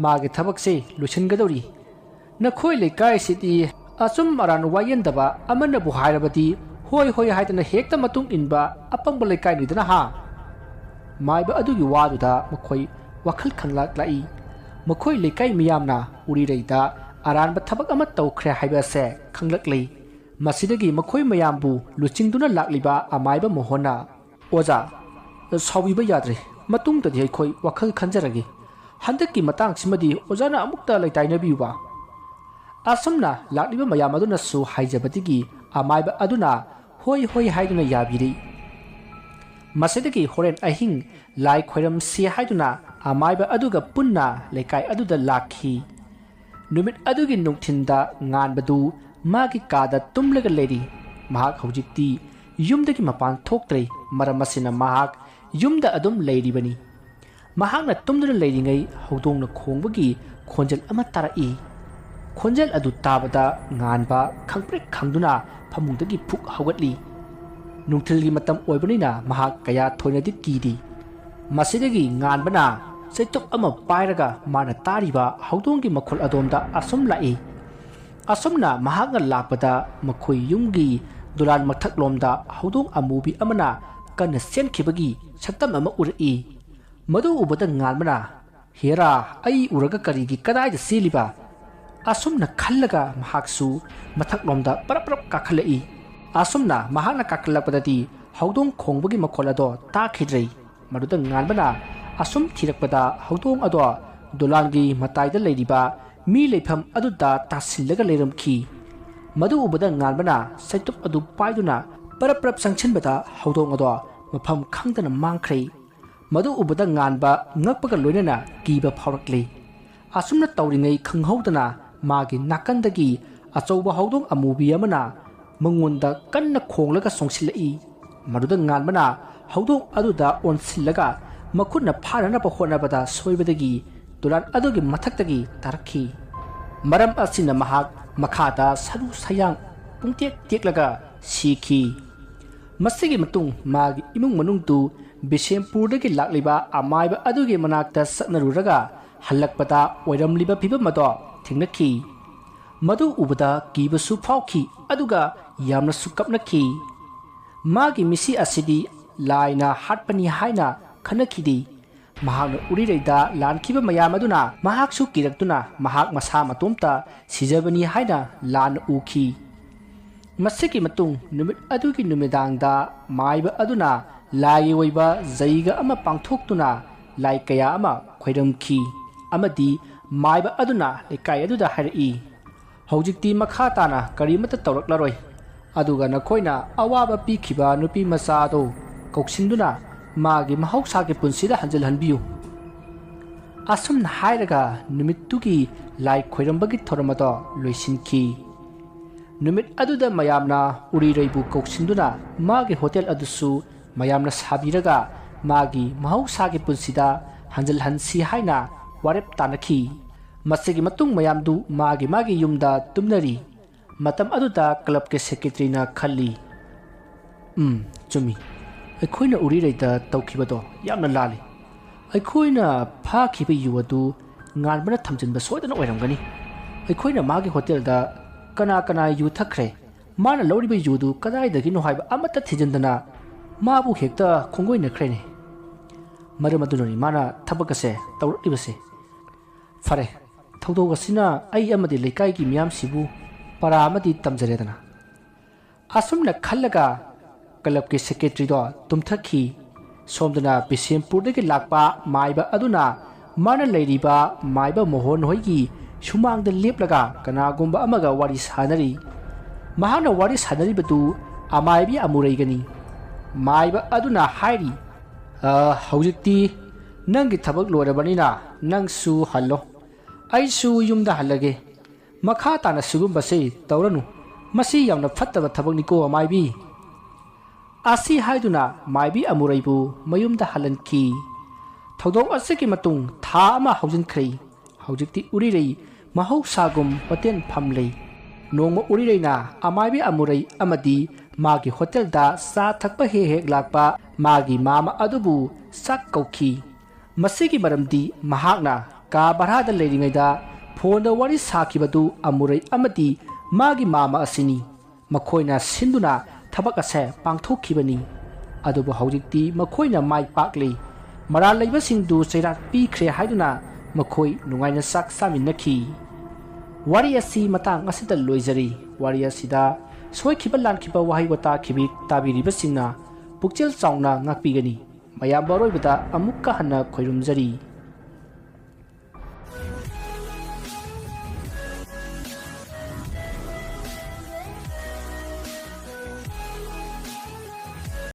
ꯃꯥꯒꯤ ꯊꯕꯛꯁꯦ ꯂꯣꯏꯁꯤꯟꯒꯗꯧꯔꯤ ꯅꯈꯣꯏ ꯂꯩꯀꯥꯏꯁꯤꯗꯤ ꯑꯆꯨꯝ ꯑꯔꯥꯟ ꯋꯥꯌꯦꯟꯗꯕ ꯑꯃꯅꯕꯨ ꯍꯥꯏꯔꯕꯗꯤ ꯍꯣꯏ ꯍꯥꯏꯗꯅ ꯍꯦꯛꯇ ꯃꯇꯨꯡ ꯏꯟꯕ ꯑꯄꯪꯕ ꯂꯩꯀꯥꯏꯅꯤꯗꯅ ꯍꯥ ꯃꯥꯏꯕ ꯑꯗꯨꯒꯤ ꯋꯥꯗꯨꯗ ꯃꯈꯣꯏ ꯋꯥꯈꯜ ꯈꯪꯂꯛꯂꯛꯏ ꯃꯈꯣꯏ ꯂꯩꯀꯥꯏ ꯃꯤꯌꯥꯝꯅ ꯎꯔꯤꯔꯩꯗ ꯑꯔꯥꯟꯕ ꯊꯕꯛ ꯑꯃ ꯇꯧꯈ꯭ꯔꯦ ꯍꯥꯏꯕ ꯑꯁꯦ ꯈꯪꯂꯛꯂꯤ ꯃꯁꯤꯗꯒꯤ ꯃꯈꯣꯏ ꯃꯌꯥꯝꯕꯨ ꯂꯨꯆꯤꯡꯗꯨꯅ ꯂꯥꯛꯂꯤꯕ ꯑꯃꯥꯏꯕ ꯃꯣꯍꯣꯟꯅ ꯑꯣꯖꯥ ꯁꯥꯎꯕꯤꯕ ꯌꯥꯗ꯭ꯔꯦ ꯃꯇꯨꯡꯗꯗꯤ ꯑꯩꯈꯣꯏ ꯋꯥꯈꯜ ꯈꯟꯖꯔꯒꯦ ꯍꯟꯗꯛꯀꯤ ꯃꯇꯥꯡꯁꯤꯃꯗꯤ ꯑꯣꯖꯥꯅ ꯑꯃꯨꯛꯇ ꯂꯩꯇꯥꯏꯅꯕꯤꯌꯨꯕ ꯑꯁꯨꯝꯅ ꯂꯥꯛꯂꯤꯕ ꯃꯌꯥꯝ ꯑꯗꯨꯅꯁꯨ ꯍꯥꯏꯖꯕꯗꯒꯤ ꯑꯃꯥꯏꯕ ꯑꯗꯨꯅ ꯍꯣꯏ ꯍꯥꯏꯗꯨꯅ ꯌꯥꯕꯤꯔꯤ ꯃꯁꯤꯗꯒꯤ ꯍꯣꯔꯦꯟ ꯑꯍꯤꯡ ꯂꯥꯏ ꯈꯣꯏꯔꯝꯁꯤ ꯍꯥꯏꯗꯨꯅ ꯑꯃꯥꯏꯕ ꯑꯗꯨꯒ ꯄꯨꯟꯅ ꯂꯩꯀꯥꯏ ꯑꯗꯨꯗ ꯂꯥꯛꯈꯤ ꯅꯨꯃꯤꯠ ꯑꯗꯨꯒꯤ ꯅꯨꯡꯊꯤꯟꯗ ꯉꯥꯟꯕꯗꯨ ꯃꯥꯒꯤ ꯀꯥꯗ ꯇꯨꯝꯂꯒ ꯂꯩꯔꯤ ꯃꯍꯥꯛ ꯍꯧꯖꯤꯛꯇꯤ ꯌꯨꯝꯗꯒꯤ ꯃꯄꯥꯟ ꯊꯣꯛꯇ꯭ꯔꯤ ꯃꯔꯝ ꯑꯁꯤꯅ ꯃꯍꯥꯛ ꯌꯨꯝꯗ ꯑꯗꯨꯝ ꯂꯩꯔꯤꯕꯅꯤ ꯃꯍꯥꯛꯅ ꯇꯨꯝꯗꯨꯅ ꯂꯩꯔꯤꯉꯩ ꯍꯧꯗꯣꯡꯅ ꯈꯣꯡꯕꯒꯤ ꯈꯣꯟꯖꯦꯜ ꯑꯃ ꯇꯥꯔꯛꯏ ꯈꯣꯟꯖꯦꯜ ꯑꯗꯨ ꯇꯥꯕꯗ ꯉꯥꯟꯕ ꯈꯪꯄ꯭ꯔꯦꯛ ꯈꯪꯗꯨꯅ ꯐꯃꯨꯡꯗꯒꯤ ꯐꯨꯛ ꯍꯧꯒꯠꯂꯤ ꯅꯨꯡꯊꯤꯜꯒꯤ ꯃꯇꯝ ꯑꯣꯏꯕꯅꯤꯅ ꯃꯍꯥꯛ ꯀꯌꯥ ꯊꯣꯏꯅꯗꯤ ꯀꯤꯗꯤ ꯃꯁꯤꯗꯒꯤ ꯉꯥꯟꯕꯅ ꯆꯩꯇꯨꯞ ꯑꯃ ꯄꯥꯏꯔꯒ ꯃꯥꯅ ꯇꯥꯔꯤꯕ ꯍꯧꯗꯣꯡꯒꯤ ꯃꯈꯣꯜ ꯑꯗꯣꯝꯗ ꯑꯁꯨꯝ ꯂꯥꯛꯏ ꯑꯁꯨꯝꯅ ꯃꯍꯥꯛꯅ ꯂꯥꯛꯄꯗ ꯃꯈꯣꯏ ꯌꯨꯝꯒꯤ ꯗꯣꯂꯥꯟ ꯃꯊꯛꯂꯣꯝꯗ ꯍꯧꯗꯣꯡ ꯑꯃꯨꯕꯤ ꯑꯃꯅ ꯀꯟꯅ ꯆꯦꯟꯈꯤꯕꯒꯤ ꯁꯛꯇꯝ ꯑꯃ ꯎꯔꯛꯏ ꯃꯗꯨ ꯎꯕꯗ ꯉꯥꯟꯕꯅ ꯍꯦꯔꯥ ꯑꯩ ꯎꯔꯒ ꯀꯔꯤꯒꯤ ꯀꯗꯥꯏꯗ ꯆꯦꯜꯂꯤꯕ ꯑꯁꯨꯝꯅ ꯈꯜꯂꯒ ꯃꯍꯥꯛꯁꯨ ꯃꯊꯛꯂꯣꯝꯗ ꯄꯔꯞ ꯀꯥꯈꯠꯂꯛꯏ ꯑꯁꯨꯝꯅ ꯃꯍꯥꯛꯅ ꯀꯥꯈꯠꯂꯛꯄꯗꯗꯤ ꯍꯧꯗꯣꯡ ꯈꯣꯡꯕꯒꯤ ꯃꯈꯣꯜ ꯑꯗꯣ ꯇꯥꯈꯤꯗ꯭ꯔꯦ ꯃꯗꯨꯗ ꯉꯥꯟꯕꯅ ꯑꯁꯨꯝ ꯊꯤꯔꯛꯄꯗ ꯍꯧꯗꯣꯡ ꯑꯗꯣ ꯗꯣꯂꯥꯟꯒꯤ ꯃꯇꯥꯏꯗ ꯂꯩꯔꯤꯕ ꯃꯤ ꯂꯩꯐꯝ ꯑꯗꯨꯗ ꯇꯥꯁꯤꯜꯂꯒ ꯂꯩꯔꯝꯈꯤ ꯃꯗꯨ ꯎꯕꯗ ꯉꯥꯟꯕꯅ ꯆꯩꯇꯨꯞ ꯑꯗꯨ ꯄꯥꯏꯗꯨꯅ ꯄꯔꯞ ꯆꯪꯁꯤꯟꯕꯗ ꯍꯧꯗꯣꯡ ꯑꯗꯣ ꯃꯐꯝ ꯈꯪꯗꯅ ꯃꯥꯡꯈ꯭ꯔꯦ ꯃꯗꯨ ꯎꯕꯗ ꯉꯥꯟꯕ ꯉꯛꯄꯒ ꯂꯣꯏꯅꯅ ꯀꯤꯕ ꯐꯥꯎꯔꯛꯂꯤ ꯑꯁꯨꯝꯅ ꯇꯧꯔꯤꯉꯩ ꯈꯪꯍꯧꯗꯅ ꯃꯥꯒꯤ ꯅꯥꯀꯟꯗꯒꯤ ꯑꯆꯧꯕ ꯍꯧꯗꯣꯡ ꯑꯃꯨꯕꯤ ꯑꯃꯅ ꯃꯉꯣꯟꯗ ꯀꯟꯅ ꯈꯣꯡꯂꯒ ꯆꯣꯡꯁꯤꯜꯂꯛꯏ ꯃꯗꯨꯗ ꯉꯥꯟꯕꯅ ꯍꯧꯗꯣꯡ ꯑꯗꯨꯗ ꯑꯣꯟꯁꯤꯜꯂꯒ ꯃꯈꯨꯠꯅ ꯐꯥꯅꯅꯕ ꯍꯣꯠꯅꯕꯗ ꯁꯣꯏꯕꯗꯒꯤ ꯗꯣꯂꯥꯟ ꯑꯗꯨꯒꯤ ꯃꯊꯛꯇꯒꯤ ꯇꯥꯔꯛꯈꯤ ꯃꯔꯝ ꯑꯁꯤꯅ ꯃꯍꯥꯛ ꯃꯈꯥꯗ ꯁꯔꯨ ꯁꯌꯥꯡ ꯄꯨꯡꯇꯦꯛ ꯇꯦꯛꯂꯒ ꯁꯤꯈꯤ ꯃꯁꯤꯒꯤ ꯃꯇꯨꯡ ꯃꯥꯒꯤ ꯏꯃꯨꯡ ꯃꯅꯨꯡꯗꯨ ꯕꯤꯁꯦꯝꯄꯨꯔꯗꯒꯤ ꯂꯥꯛꯂꯤꯕ ꯑꯃꯥꯏꯕ ꯑꯗꯨꯒꯤ ꯃꯅꯥꯛꯇ ꯆꯠꯅꯔꯨꯔꯒ ꯍꯜꯂꯛꯄꯗ ꯑꯣꯏꯔꯝꯂꯤꯕ ꯐꯤꯕꯝ ꯑꯗꯣ ꯊꯦꯡꯅꯈꯤ ꯃꯗꯨ ꯎꯕꯗ ꯀꯤꯕꯁꯨ ꯐꯥꯎꯈꯤ ꯑꯗꯨꯒ ꯌꯥꯝꯅꯁꯨ ꯀꯞꯅꯈꯤ ꯃꯥꯒꯤ ꯃꯤꯁꯤ ꯑꯁꯤꯗꯤ ꯂꯥꯏꯅ ꯍꯥꯠꯄꯅꯤ ꯍꯥꯏꯅ ꯈꯟꯅꯈꯤꯗꯤ ꯃꯍꯥꯛꯅ ꯎꯔꯤꯔꯩꯗ ꯂꯥꯟꯈꯤꯕ ꯃꯌꯥꯝ ꯑꯗꯨꯅ ꯃꯍꯥꯛꯁꯨ ꯀꯤꯔꯛꯇꯨꯅ ꯃꯍꯥꯛ ꯃꯁꯥ ꯃꯇꯣꯝꯇ ꯁꯤꯖꯕꯅꯤ ꯍꯥꯏꯅ ꯂꯥꯟꯅ ꯎꯈꯤ ꯃꯁꯤꯒꯤ ꯃꯇꯨꯡ ꯅꯨꯃꯤꯠ ꯑꯗꯨꯒꯤ ꯅꯨꯃꯤꯗꯥꯡꯗ ꯃꯥꯏꯕ ꯑꯗꯨꯅ ꯂꯥꯏꯒꯤ ꯑꯣꯏꯕ ꯖꯩꯒ ꯑꯃ ꯄꯥꯡꯊꯣꯛꯇꯨꯅ ꯂꯥꯏ ꯀꯌꯥ ꯑꯃ ꯈꯣꯏꯔꯝꯈꯤ ꯑꯃꯗꯤ ꯃꯥꯏꯕ ꯑꯗꯨꯅ ꯂꯩꯀꯥꯏ ꯑꯗꯨꯗ ꯍꯥꯏꯔꯛꯏ ꯍꯧꯖꯤꯛꯇꯤ ꯃꯈꯥ ꯇꯥꯅ ꯀꯔꯤꯃꯠꯇ ꯇꯧꯔꯛꯂꯔꯣꯏ ꯑꯗꯨꯒ ꯅꯈꯣꯏꯅ ꯑꯋꯥꯕ ꯄꯤꯈꯤꯕ ꯅꯨꯄꯤ ꯃꯆꯥ ꯑꯗꯨ ꯀꯧꯁꯤꯟꯗꯨꯅ ꯃꯥꯒꯤ ꯃꯍꯧꯁꯥꯒꯤ ꯄꯨꯟꯁꯤꯗ ꯍꯟꯖꯤꯜꯍꯟꯕꯤꯌꯨ ꯑꯁꯨꯝꯅ ꯍꯥꯏꯔꯒ ꯅꯨꯃꯤꯠꯇꯨꯒꯤ ꯂꯥꯏ ꯈꯣꯏꯔꯝꯕꯒꯤ ꯊꯧꯔꯝ ꯑꯗꯣ ꯂꯣꯏꯁꯤꯟꯈꯤ ꯅꯨꯃꯤꯠ ꯑꯗꯨꯗ ꯃꯌꯥꯝꯅ ꯎꯔꯤꯔꯩꯕꯨ ꯀꯧꯁꯤꯟꯗꯨꯅ ꯃꯥꯒꯤ ꯍꯣꯇꯦꯜ ꯑꯗꯨꯁꯨ ꯃꯌꯥꯝꯅ ꯁꯥꯕꯤꯔꯒ ꯃꯥꯒꯤ ꯃꯍꯧꯁꯥꯒꯤ ꯄꯨꯟꯁꯤꯗ ꯍꯟꯖꯤꯜꯍꯟꯁꯤ ꯍꯥꯏꯅ ꯋꯥꯔꯦꯞ ꯇꯥꯅꯈꯤ ꯃꯁꯤꯒꯤ ꯃꯇꯨꯡ ꯃꯌꯥꯝꯗꯨ ꯃꯥꯒꯤ ꯌꯨꯝꯗ ꯇꯨꯝꯅꯔꯤ ꯃꯇꯝ ꯑꯗꯨꯗ ꯀ꯭ꯂꯕꯀꯤ ꯁꯦꯀ꯭ꯔꯦꯇꯔꯤꯅ ꯈꯜꯂꯤ ꯆꯨꯝꯃꯤ ꯑꯩꯈꯣꯏꯅ ꯎꯔꯤꯔꯩꯗ ꯇꯧꯈꯤꯕꯗꯣ ꯌꯥꯝꯅ ꯂꯥꯜꯂꯤ ꯑꯩꯈꯣꯏꯅ ꯐꯥꯈꯤꯕ ꯌꯨ ꯑꯗꯨ ꯉꯥꯟꯕꯅ ꯊꯝꯖꯤꯟꯕ ꯁꯣꯏꯗꯅ ꯑꯣꯏꯔꯝꯒꯅꯤ ꯑꯩꯈꯣꯏꯅ ꯃꯥꯒꯤ ꯍꯣꯇꯦꯜꯗ ꯀꯅꯥ ꯌꯨ ꯊꯛꯈ꯭ꯔꯦ ꯃꯥꯅ ꯂꯧꯔꯤꯕ ꯌꯨꯗꯨ ꯀꯗꯥꯏꯗꯒꯤꯅꯣ ꯍꯥꯏꯕ ꯑꯃꯠꯇ ꯊꯤꯖꯤꯟꯗꯅ ꯃꯥꯕꯨ ꯍꯦꯛꯇ ꯈꯣꯡꯒꯣꯏꯅꯈ꯭ꯔꯦꯅꯦ ꯃꯔꯝ ꯑꯗꯨꯅꯅꯤ ꯃꯥꯅ ꯊꯕꯛ ꯑꯁꯦ ꯇꯧꯔꯛꯂꯤꯕꯁꯦ ꯐꯔꯦ ꯊꯧꯗꯣꯛ ꯑꯁꯤꯅ ꯑꯩ ꯑꯃꯗꯤ ꯂꯩꯀꯥꯏꯒꯤ ꯃꯤꯌꯥꯝꯁꯤꯕꯨ ꯄꯔꯥ ꯑꯃꯗꯤ ꯇꯝꯖꯔꯦꯗꯅ ꯑꯁꯨꯝꯅ ꯈꯜꯂꯒ ꯀ꯭ꯂꯕꯀꯤ ꯁꯦꯀ꯭ꯔꯦꯇꯔꯤꯗꯣ ꯇꯨꯝꯊꯈꯤ ꯁꯣꯝꯗꯅ ꯕꯤꯁꯦꯝꯄꯨꯔꯗꯒꯤ ꯂꯥꯛꯄ ꯃꯥꯏꯕ ꯑꯗꯨꯅ ꯃꯥꯅ ꯂꯩꯔꯤꯕ ꯃꯥꯏꯕ ꯃꯣꯍꯣꯟ ꯍꯣꯏꯒꯤ ꯁꯨꯃꯥꯡꯗ ꯂꯦꯞꯂꯒ ꯀꯅꯥꯒꯨꯝꯕ ꯑꯃꯒ ꯋꯥꯔꯤ ꯁꯥꯅꯔꯤ ꯃꯍꯥꯛꯅ ꯋꯥꯔꯤ ꯁꯥꯅꯔꯤꯕꯗꯨ ꯑꯃꯥꯏꯕꯤ ꯑꯃꯨꯔꯩꯒꯅꯤ माइबा अदुना हाइरी हौजिक्ति नंगी थबक लोरबनिना नंगसु हल्लो अइसु युमदा हल्लगे मखा ताना सुगुंबसे तौरनु मसी यामना फत्तबा थबकनिको माइबी आसी हाइदुना माइबी अमुरैबु मयुमदा हलनकी थौदोक असेकी मतुंग था अमा हौजिनख्रै हौजिक्ति उरिरै महौसागुम होटेल फमलै नोंग उरिरैना अमाइबी अमुरै अमदी मागी होटेल दा सा थकपा हेक लाकपा मागी मामा अदुबु साक कौखी मसीगी मरमदी महाकना का बरादा लेरिङैदा फोन वारी साखिबदु अमुरै अमदी मागी मामा असिनी मखोइना सिन्दुना थबक असे पांगथोखिबनी अदुबु हौजिक्ति मखोइना माइ पाकले मरा लैबसिंदु चैराक पीख्रे हाइदुना मखोइ नुंगाइना साक सामिन्नखी वारी असी मतांग असिदा लोइजरी वारी असिदा सोइखिबा लानखिबा वाहै वता खिबि ताबिरिबसिंगना पुक्चेल Chowna ngakpigani mayam baroibada amukka hanna khoirumjari।